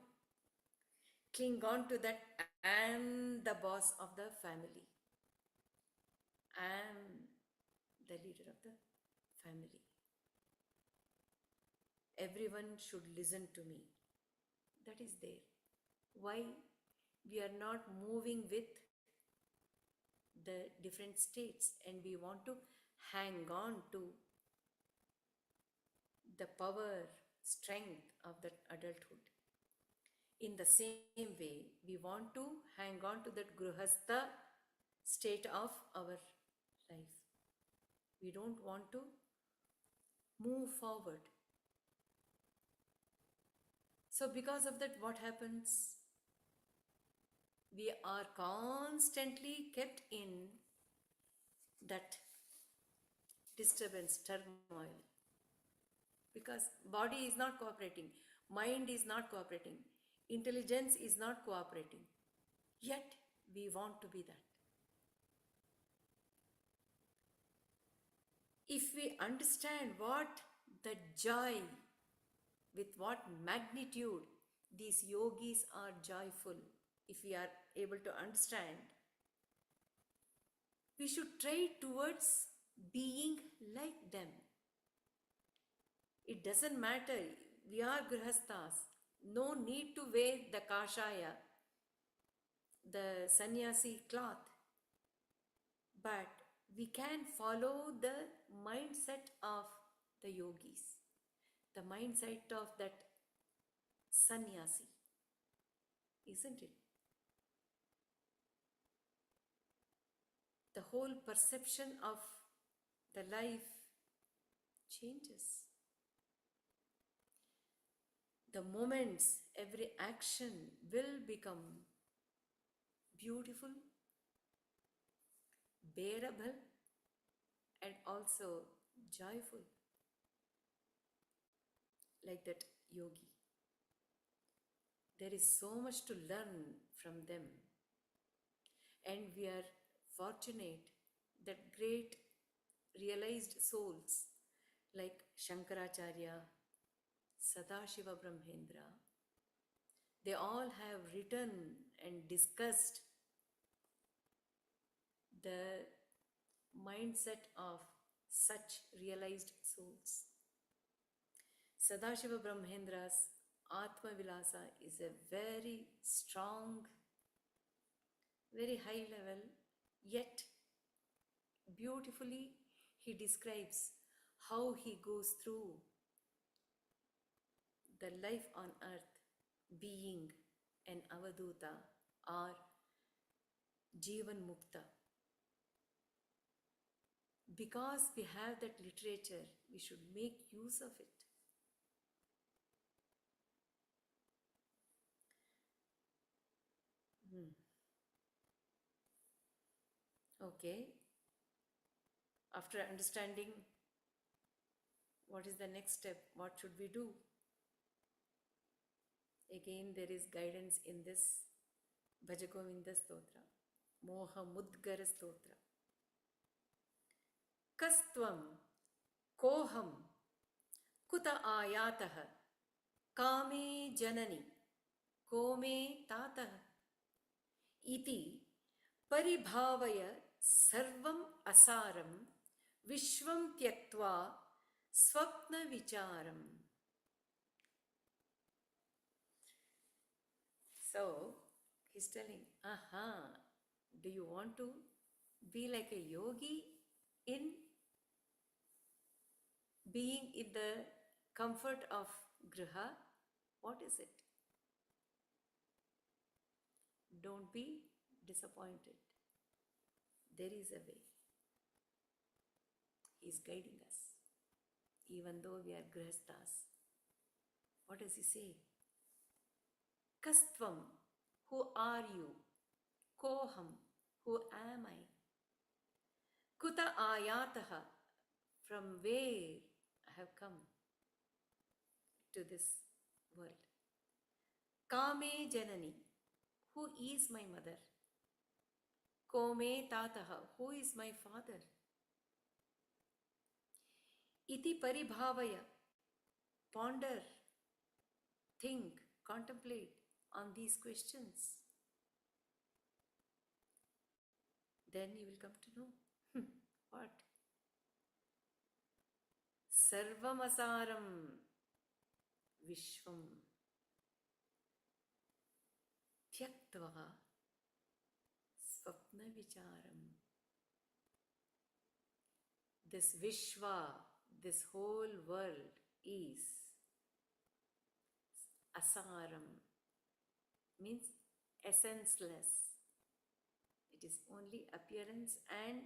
cling on to that I am the boss of the family. I am the leader of the family. Everyone should listen to me. That is there. Why we are not moving with the different states and we want to hang on to the power, strength of that adulthood? In the same way, we want to hang on to that grihastha state of our life. We don't want to move forward. So, because of that, what happens? We are constantly kept in that disturbance, turmoil, because body is not cooperating, mind is not cooperating, intelligence is not cooperating, yet we want to be that. If we understand what the joy, with what magnitude these yogis are joyful, if we are able to understand, we should try towards being like them. It doesn't matter, we are grihasthas, no need to wear the kashaya, the sannyasi cloth, but we can follow the mindset of the yogis, the mindset of that sannyasi, isn't it? The whole perception of the life changes. The moments, every action will become beautiful, bearable, and also joyful, like that yogi. There is so much to learn from them, and we are fortunate that great realized souls like Shankaracharya, Sadashiva Brahmendra, they all have written and discussed the mindset of such realized souls. Sadashiva Brahmendra's Atma Vilasa is a very strong, very high level, yet beautifully he describes how he goes through the life on earth being an avaduta or Jivan Mukta. Because we have that literature, we should make use of it. Okay. After understanding what is the next step, what should we do? Again, there is guidance in this Bhaja Govindam stotra, Mohamudgara stotra. Kastvam koham kuta ayatah kame janani kome tatah iti paribhavaya sarvam asaram vishvam tyaktva swapna vicharam. So he's telling, do you want to be like a yogi in being in the comfort of griha? What is it? Don't be disappointed. There is a way. He is guiding us. Even though we are grihasthas. What does he say? Kastvam, who are you? Koham, who am I? Kuta ayataha, from where I have come to this world. Kame janani, who is my mother? Kome tataha, who is my father? Iti paribhavaya, ponder, think, contemplate on these questions. Then you will come to know. What? Sarvamasaram Vishwam Tyaktva Swapna Vicharam. This Vishwa, this whole world is asaram, means essenceless. It is only appearance and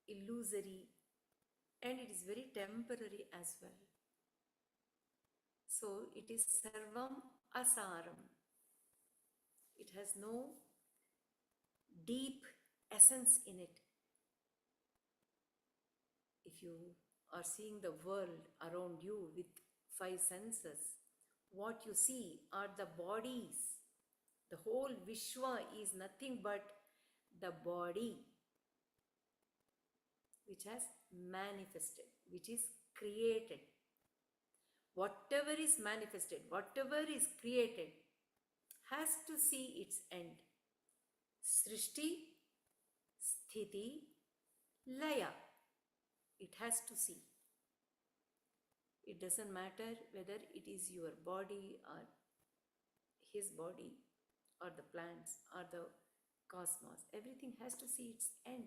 illusory, and it is very temporary as well. So it is sarvam asaram. It has no deep essence in it. If you are seeing the world around you with 5 senses, what you see are the bodies. The whole Vishwa is nothing but the body which has manifested, which is created. Whatever is manifested, whatever is created, has to see its end. Srishti, Sthiti, Laya. It has to see. It doesn't matter whether it is your body or his body or the plants or the cosmos. Everything has to see its end.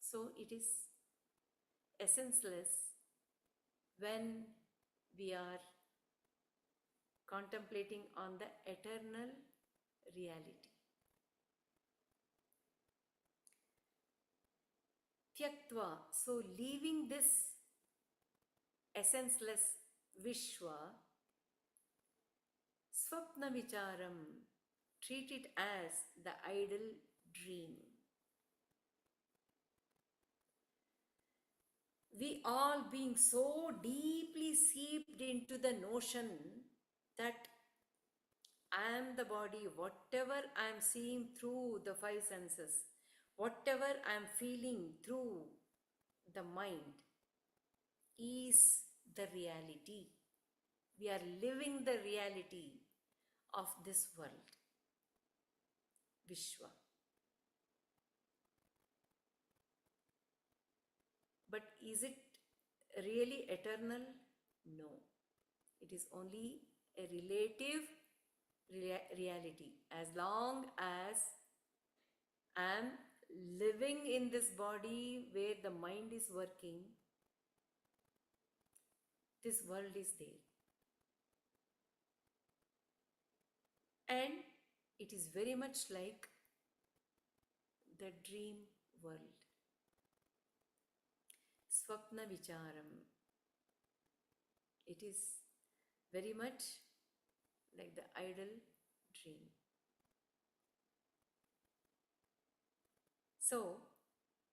So it is essenceless when we are contemplating on the eternal reality. Tyaktva, so leaving this essenceless Vishwa, Swapna Vicharam, treat it as the idle dream. We all being so deeply seeped into the notion that I am the body, whatever I am seeing through the five senses, whatever I am feeling through the mind is the reality. We are living the reality of this world, Vishwa. But is it really eternal? No. It is only a relative reality. As long as I am living in this body where the mind is working, this world is there. And it is very much like the dream world. Swapna Vicharam. It is very much like the idle dream. So,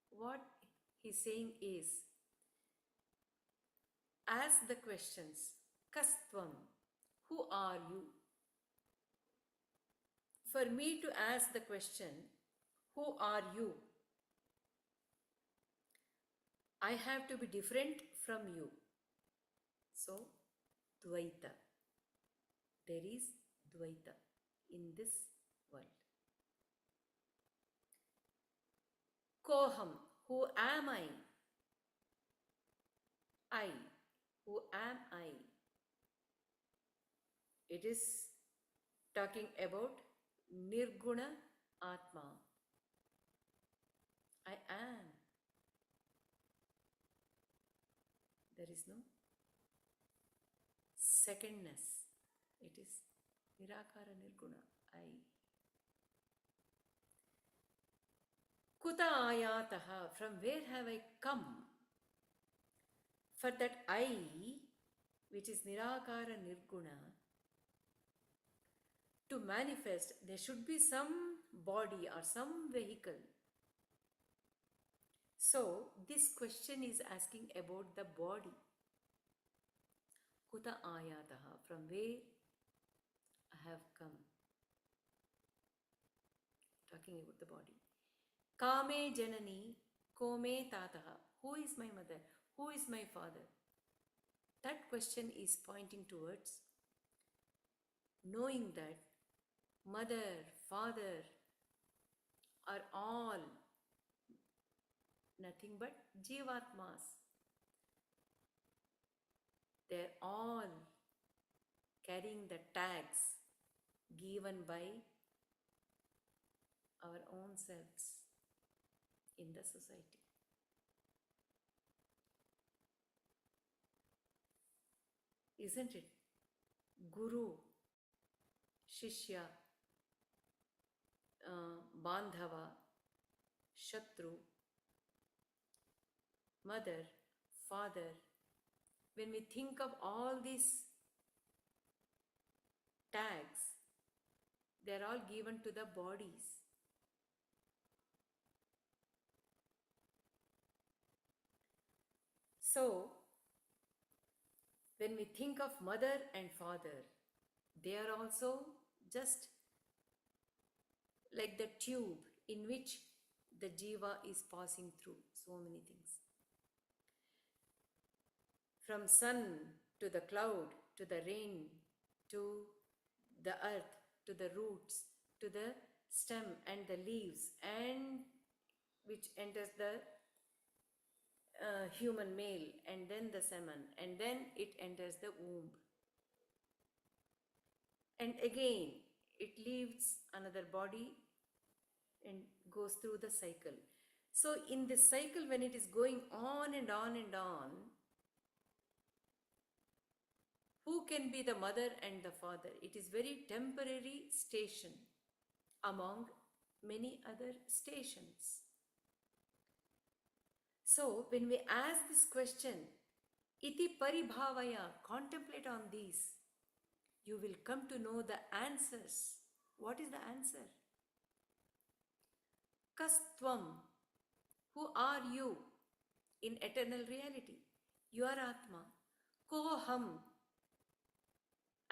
what he's saying is, ask the questions. Kastvam, who are you? For me to ask the question, who are you? I have to be different from you. So, Dvaita. There is Dvaita in this world. Koham, who am I? I, who am I? It is talking about Nirguna Atma. I am. There is no secondness. It is Nirakara Nirguna. I. Kuta ayataha. From where have I come? For that I, which is Nirakara Nirguna, to manifest, there should be some body or some vehicle. So, this question is asking about the body. Kuta ayataha, from where I have come. Talking about the body. Kame janani, kome tataha. Who is my mother? Who is my father? That question is pointing towards knowing that mother, father are all nothing but Jivatmas. They're all carrying the tags given by our own selves in the society. Isn't it? Guru, Shishya, Bandhava, Shatru, mother, father. When we think of all these tags, they are all given to the bodies. So, when we think of mother and father, they are also just like the tube in which the jiva is passing through so many things. From sun to the cloud, to the rain, to the earth, to the roots, to the stem and the leaves, and which enters the human male, and then the semen, and then it enters the womb. And again, it leaves another body and goes through the cycle. So in this cycle, when it is going on and on and on, who can be the mother and the father? It is very temporary station among many other stations. So when we ask this question, iti paribhavaya, contemplate on these, you will come to know the answers What is the answer? Kastvam. Who are you in eternal reality? You are Atma. Koham.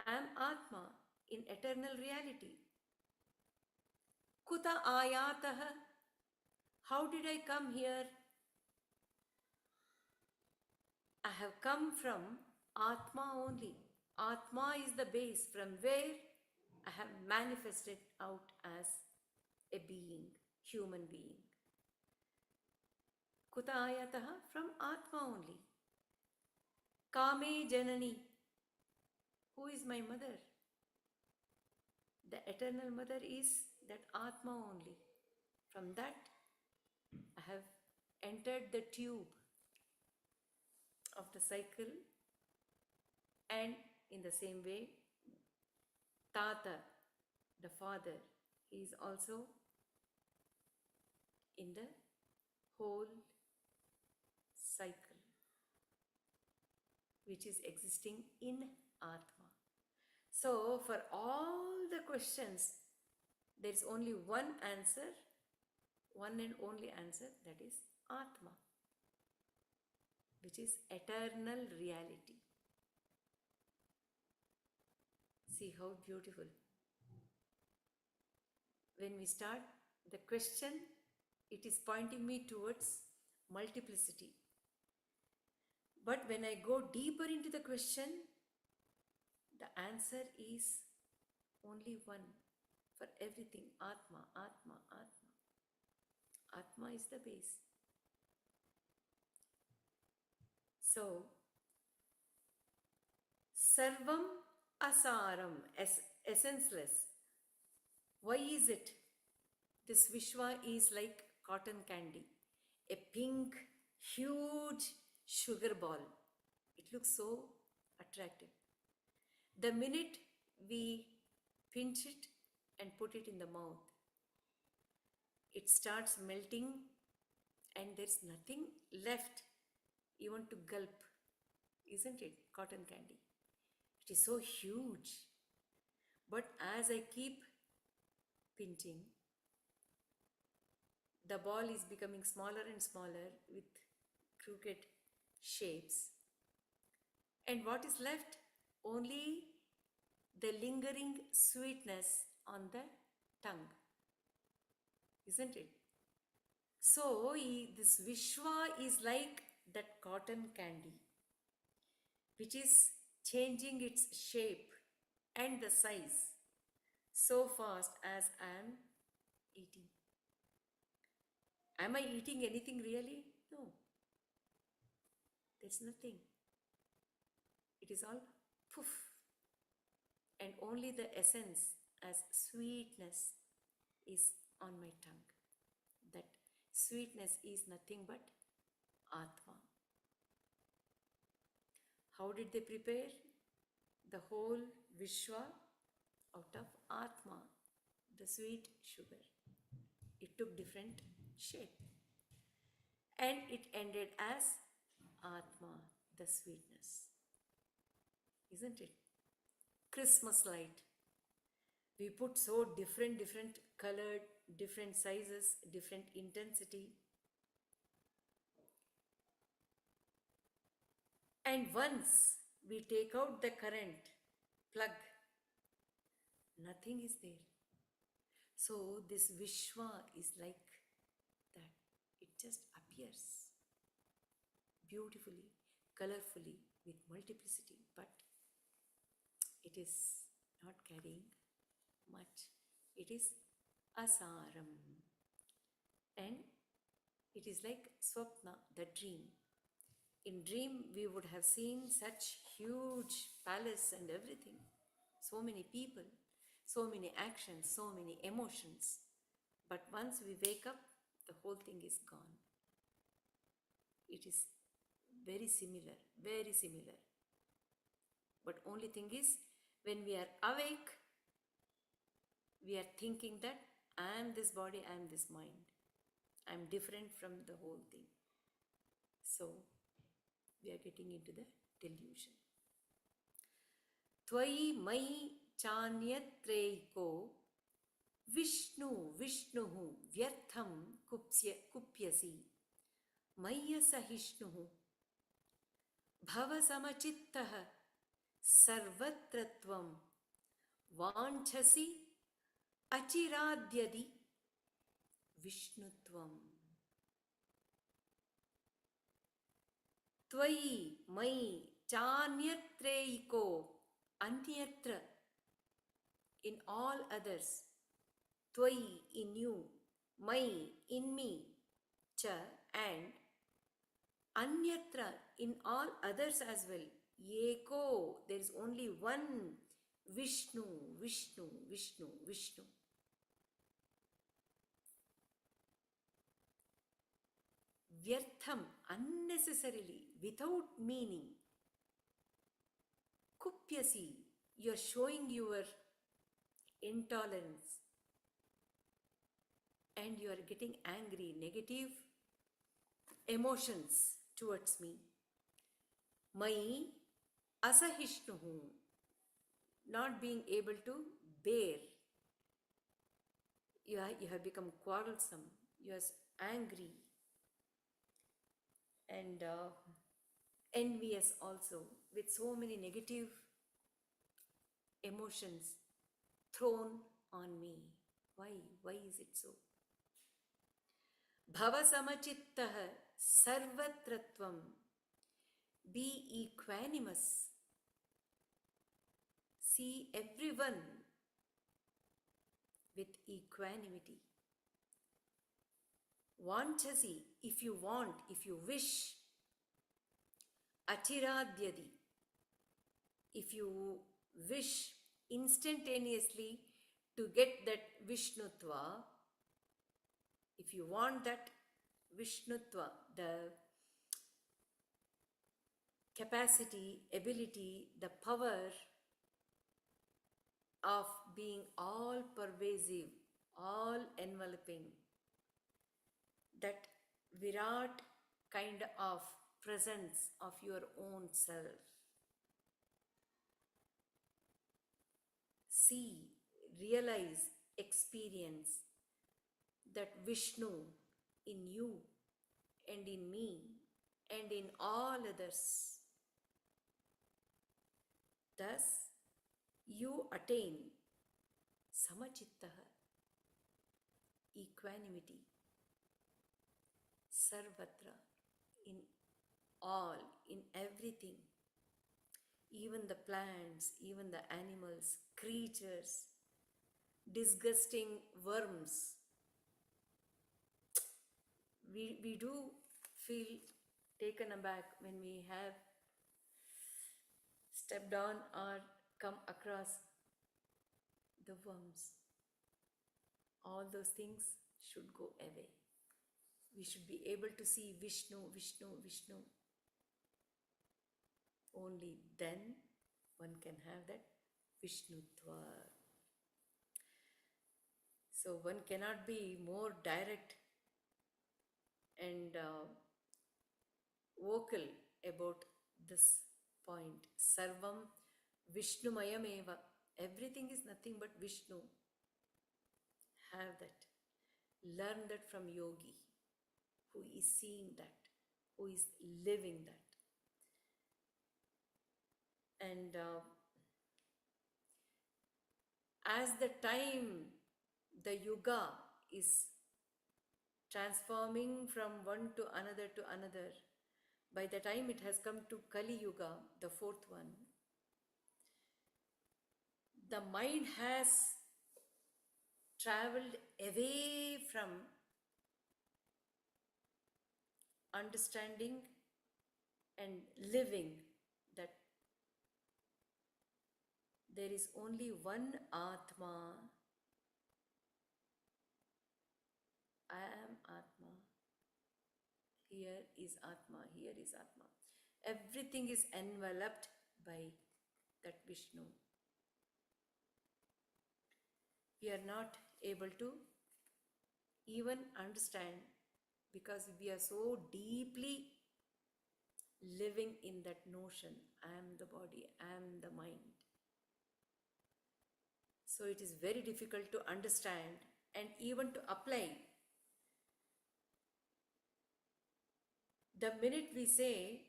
I am Atma in eternal reality. Kuta ayataha. How did I come here? I have come from Atma only. Atma is the base from where I have manifested out as a being, human being. Kuta ayataha, from Atma only. Kame Janani. Who is my mother? The eternal mother is that Atma only. From that, I have entered the tube of the cycle, and in the same way, Tata, the father, is also in the whole cycle which is existing in Atma. So, for all the questions, there is only one answer, one and only answer, that is Atma, which is eternal reality. See how beautiful. When we start the question, it is pointing me towards multiplicity. But when I go deeper into the question, the answer is only one for everything. Atma, Atma, Atma. Atma is the base. So, Sarvam Asaram, essenceless. Why is it? This Vishwa is like cotton candy, a pink, huge sugar ball. It looks so attractive. The minute we pinch it and put it in the mouth, it starts melting and there's nothing left even to gulp. Isn't it? Cotton candy. It is so huge. But as I keep pinching, the ball is becoming smaller and smaller with crooked shapes. And what is left? Only the lingering sweetness on the tongue. Isn't it? So, this Vishwa is like that cotton candy, which is changing its shape and the size so fast as I am eating. Am I eating anything really? No. There's nothing. It is all poof. And only the essence as sweetness is on my tongue. That sweetness is nothing but Atma. How did they prepare the whole Vishwa? Out of Atma, the sweet sugar. It took different shape. And it ended as Atma, the sweetness. Isn't it? Christmas light. We put so different colored, different sizes, different intensity. And once we take out the current plug, nothing is there. So this Vishwa is like that. It just appears beautifully, colorfully, with multiplicity, but it is not carrying much. It is asaram. And it is like swapna, the dream. In dream, we would have seen such huge palace and everything. So many people, so many actions, so many emotions. But once we wake up, the whole thing is gone. It is very similar, very similar. But only thing is, when we are awake, we are thinking that I am this body, I am this mind. I am different from the whole thing. So, we are getting into the delusion. Tvai mai chanyatreiko Vishnu, Vishnuhu, Vyartham Kupyasi, Maya Sahishnuhu, Bhava Samachittaha, Sarvatratvam, Vanchasi, Achiradyadi, Vishnutvam. Tvai, Mai, Chanyatreiko, Anyatra, in all others. Tvai, in you, Mai, in me, Cha, and Anyatra, in all others as well. Eko, there is only one Vishnu, Vishnu, Vishnu, Vishnu. Vyartham, unnecessarily, without meaning. Kupyasi, you are showing your intolerance and you are getting angry, negative emotions towards me. Mai asahishnuhu, not being able to bear. You have become quarrelsome, you are angry and envious also, with so many negative emotions thrown on me. Why? Why is it so? Bhava samachittaha sarvatratvam. Be equanimous. See everyone with equanimity. Vanchasi, if you want, if you wish. Achiradyadi, if you wish instantaneously to get that Vishnutva, if you want that Vishnutva, the capacity, ability, the power of being all pervasive, all enveloping, that Virat kind of presence of your own self. See, realize, experience that Vishnu in you and in me and in all others. Thus, you attain samachittaha, equanimity, sarvatra, in all, in everything, even the plants, even the animals, creatures, disgusting worms. We do feel taken aback when we have stepped on or come across the worms. All those things should go away. We should be able to see Vishnu, Vishnu, Vishnu. Only then one can have that Vishnutva. So one cannot be more direct and vocal about this point. Sarvam Vishnumayameva. Everything is nothing but Vishnu. Have that. Learn that from Yogi, who is seeing that, who is living that. And as the time, the yuga is transforming from one to another, by the time it has come to Kali Yuga, the fourth one, the mind has traveled away from understanding and living that there is only one Atma. I am Atma. Here is Atma. Here is Atma. Everything is enveloped by that Vishnu. We are not able to even understand because we are so deeply living in that notion. I am the body, I am the mind. So it is very difficult to understand and even to apply. The minute we say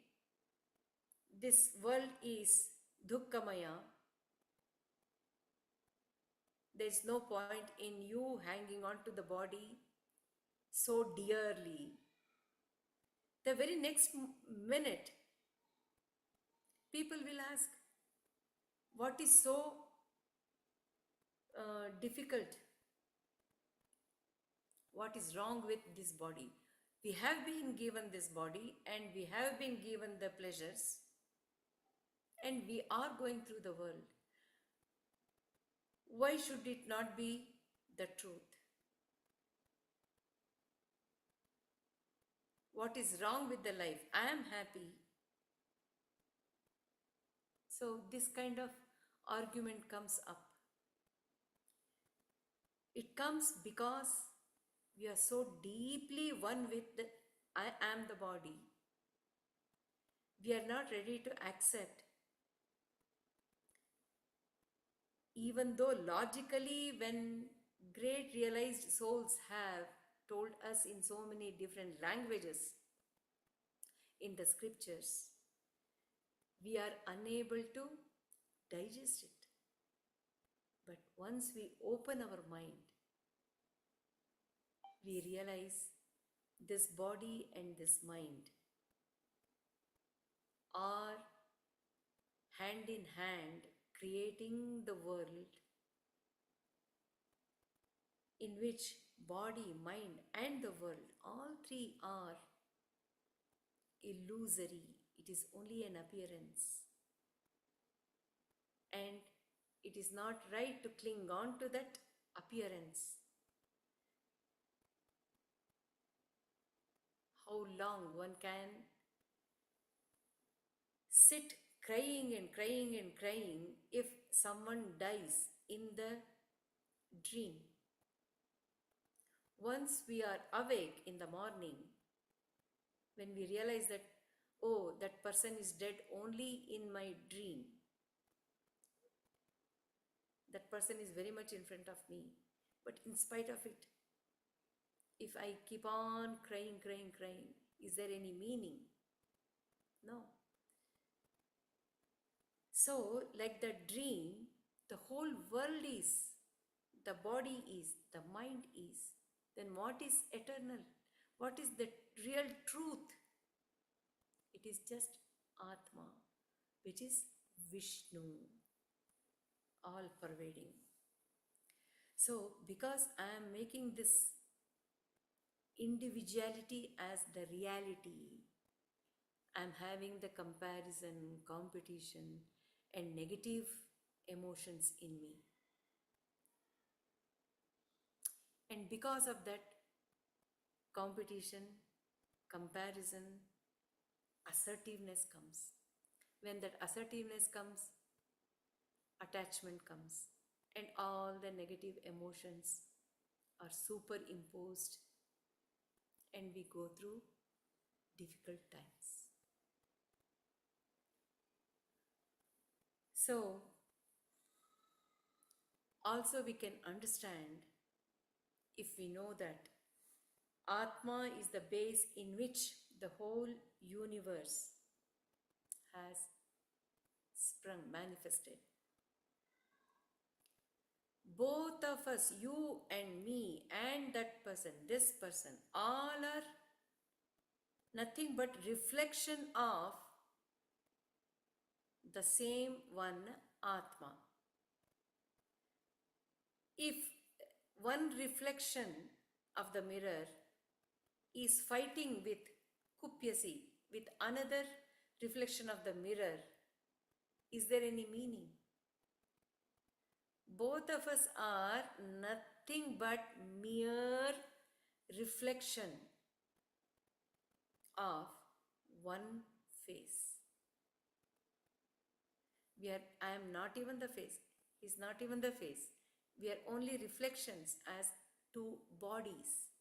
this world is dukkhamaya, there is no point in you hanging on to the body so dearly. The very next minute, people will ask, what is so difficult? What is wrong with this body? We have been given this body and we have been given the pleasures and we are going through the world. Why should it not be the truth? What is wrong with the life? I am happy. So this kind of argument comes up. It comes because we are so deeply one with the I am the body. We are not ready to accept, even though logically, when great realized souls have told us in so many different languages in the scriptures, we are unable to digest it. But once we open our mind, we realize this body and this mind are hand in hand creating the world in which body, mind, and the world, all three are illusory. It is only an appearance. And it is not right to cling on to that appearance. How long one can sit crying and crying and crying if someone dies in the dream. Once we are awake in the morning, when we realize that, oh, that person is dead only in my dream, that person is very much in front of me, but in spite of it, if I keep on crying, crying, crying, is there any meaning? No. So, like the dream, the whole world is, the body is, the mind is. Then what is eternal? What is the real truth? It is just Atma, which is Vishnu, all pervading. So, because I am making this individuality as the reality, I am having the comparison, competition, and negative emotions in me. And because of that competition, comparison, assertiveness comes. When that assertiveness comes, attachment comes, and all the negative emotions are superimposed, and we go through difficult times. So, also we can understand if we know that Atma is the base in which the whole universe has sprung, manifested. Both of us, you and me and that person, this person, all are nothing but reflection of the same one Atma. If one reflection of the mirror is fighting with kupyasi, with another reflection of the mirror, is there any meaning? Both of us are nothing but mere reflection of one face. I am not even the face. He is not even the face. We are only reflections as two bodies.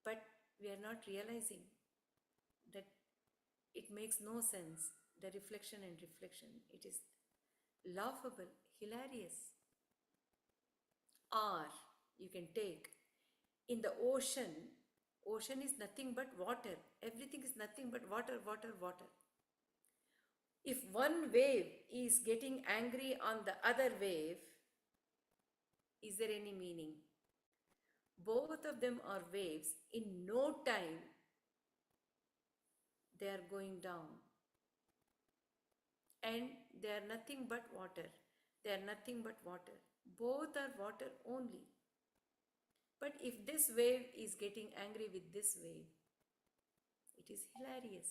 But we are not realizing that it makes no sense, the reflection and reflection. It is laughable, hilarious. Or you can take in the ocean, ocean is nothing but water. Everything is nothing but water, water, water. If one wave is getting angry on the other wave, is there any meaning? Both of them are waves. In no time, they are going down. And they are nothing but water. They are nothing but water. Both are water only. But if this wave is getting angry with this wave, it is hilarious.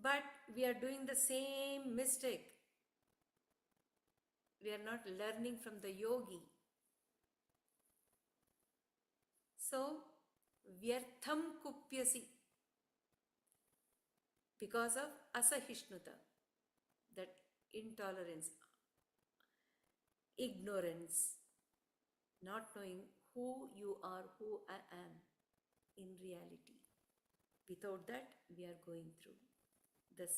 But we are doing the same mistake. We are not learning from the yogi. So, vyartham kupyasi because of asahishnuta, that intolerance, ignorance, not knowing who you are, who I am in reality. Without that, we are going through this.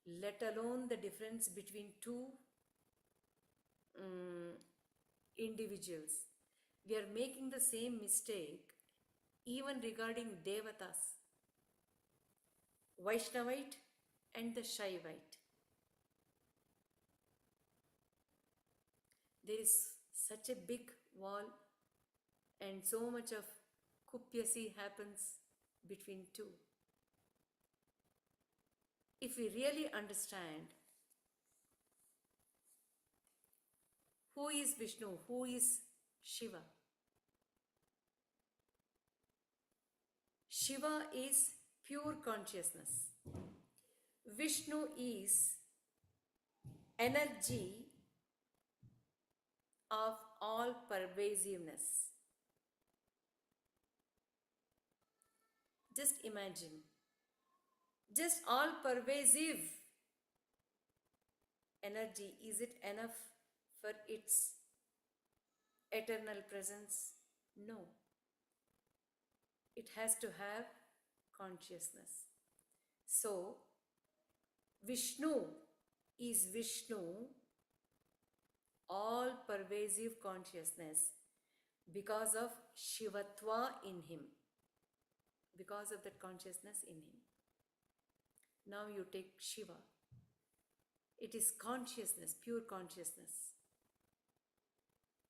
Let alone the difference between two individuals. We are making the same mistake even regarding devatas, Vaishnavite and the Shaivite. There is such a big wall and so much of kupyasi happens between two. If we really understand who is Vishnu, who is Shiva, Shiva is pure consciousness. Vishnu is energy of all pervasiveness. Just imagine, just all pervasive energy, is it enough for its eternal presence? No. It has to have consciousness. So, Vishnu is Vishnu, all pervasive consciousness, because of Shivatva in him, because of that consciousness in him. Now you take Shiva. It is consciousness, pure consciousness.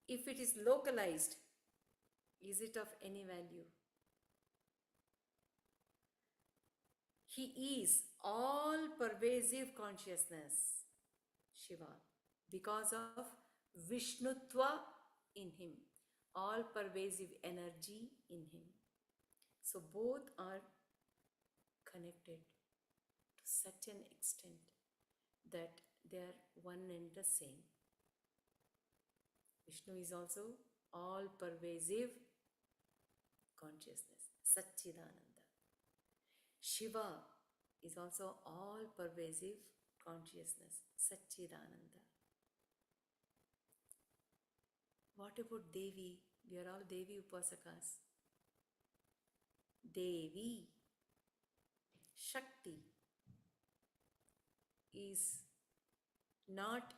If it is localized, is it of any value? He is all pervasive consciousness, Shiva, because of Vishnutva in him, all pervasive energy in him. So both are connected to such an extent that they are one and the same. Vishnu is also all pervasive consciousness, Satchidananda. Shiva is also all pervasive consciousness, Satchidananda. What about Devi? We are all Devi Upasakas. Devi, Shakti, is not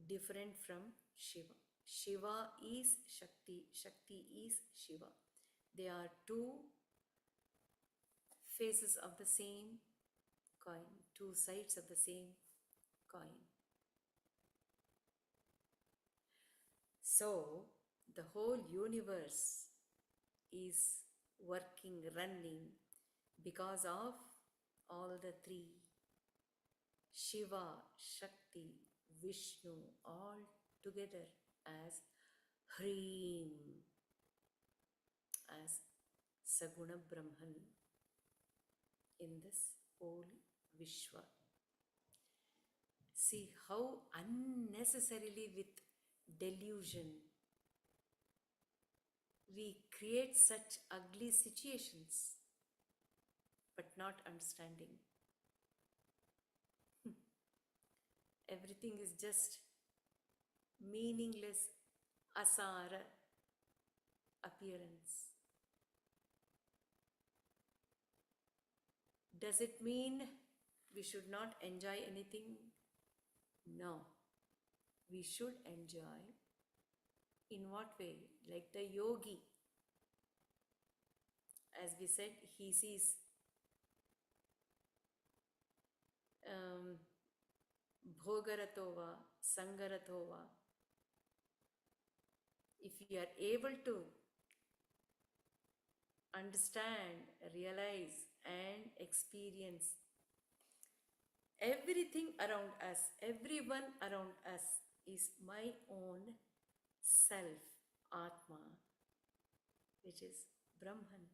different from Shiva. Shiva is Shakti, Shakti is Shiva. They are two faces of the same coin, two sides of the same coin. So, the whole universe is working, running because of all the three. Shiva, Shakti, Vishnu, all together as Hreem, as Saguna Brahman in this whole Vishwa. See how unnecessarily with delusion we create such ugly situations, but not understanding. Everything is just meaningless, asara appearance. Does it mean we should not enjoy anything? No. we should enjoy. In what way? Like the yogi, as we said, he sees um, Bhogaratova, Sangaratova. If you are able to understand, realize, and experience everything around us, everyone around us is my own self, Atma, which is Brahman.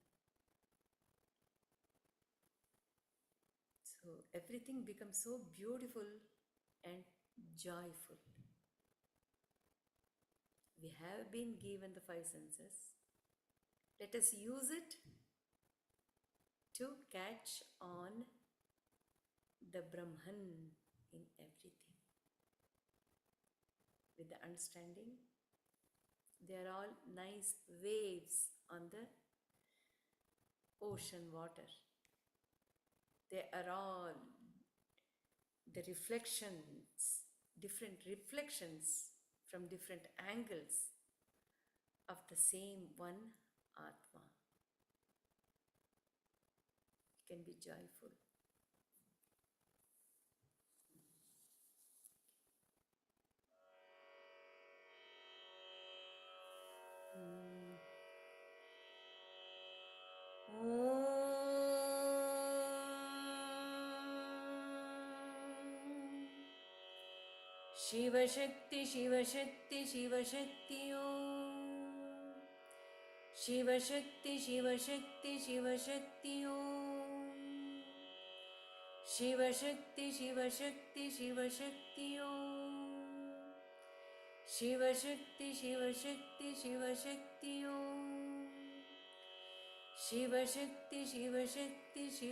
So everything becomes so beautiful and joyful. We have been given the five senses. Let us use it to catch on the Brahman in everything. With the understanding, they are all nice waves on the ocean water. They are all the reflections, different reflections from different angles of the same one Atma. You can be joyful. Shiva Shakti, Shiva Shakti, Shiva Shakti Om. Shiva Shakti, Shiva Shakti, Shiva Shakti Om. Shiva Shakti, Shiva Shakti, Shiva Shakti Om. Shiva Shakti, Shiva Shakti, Shiva Shakti Om. Shiva Shakti, Shiva Shakti, Shiva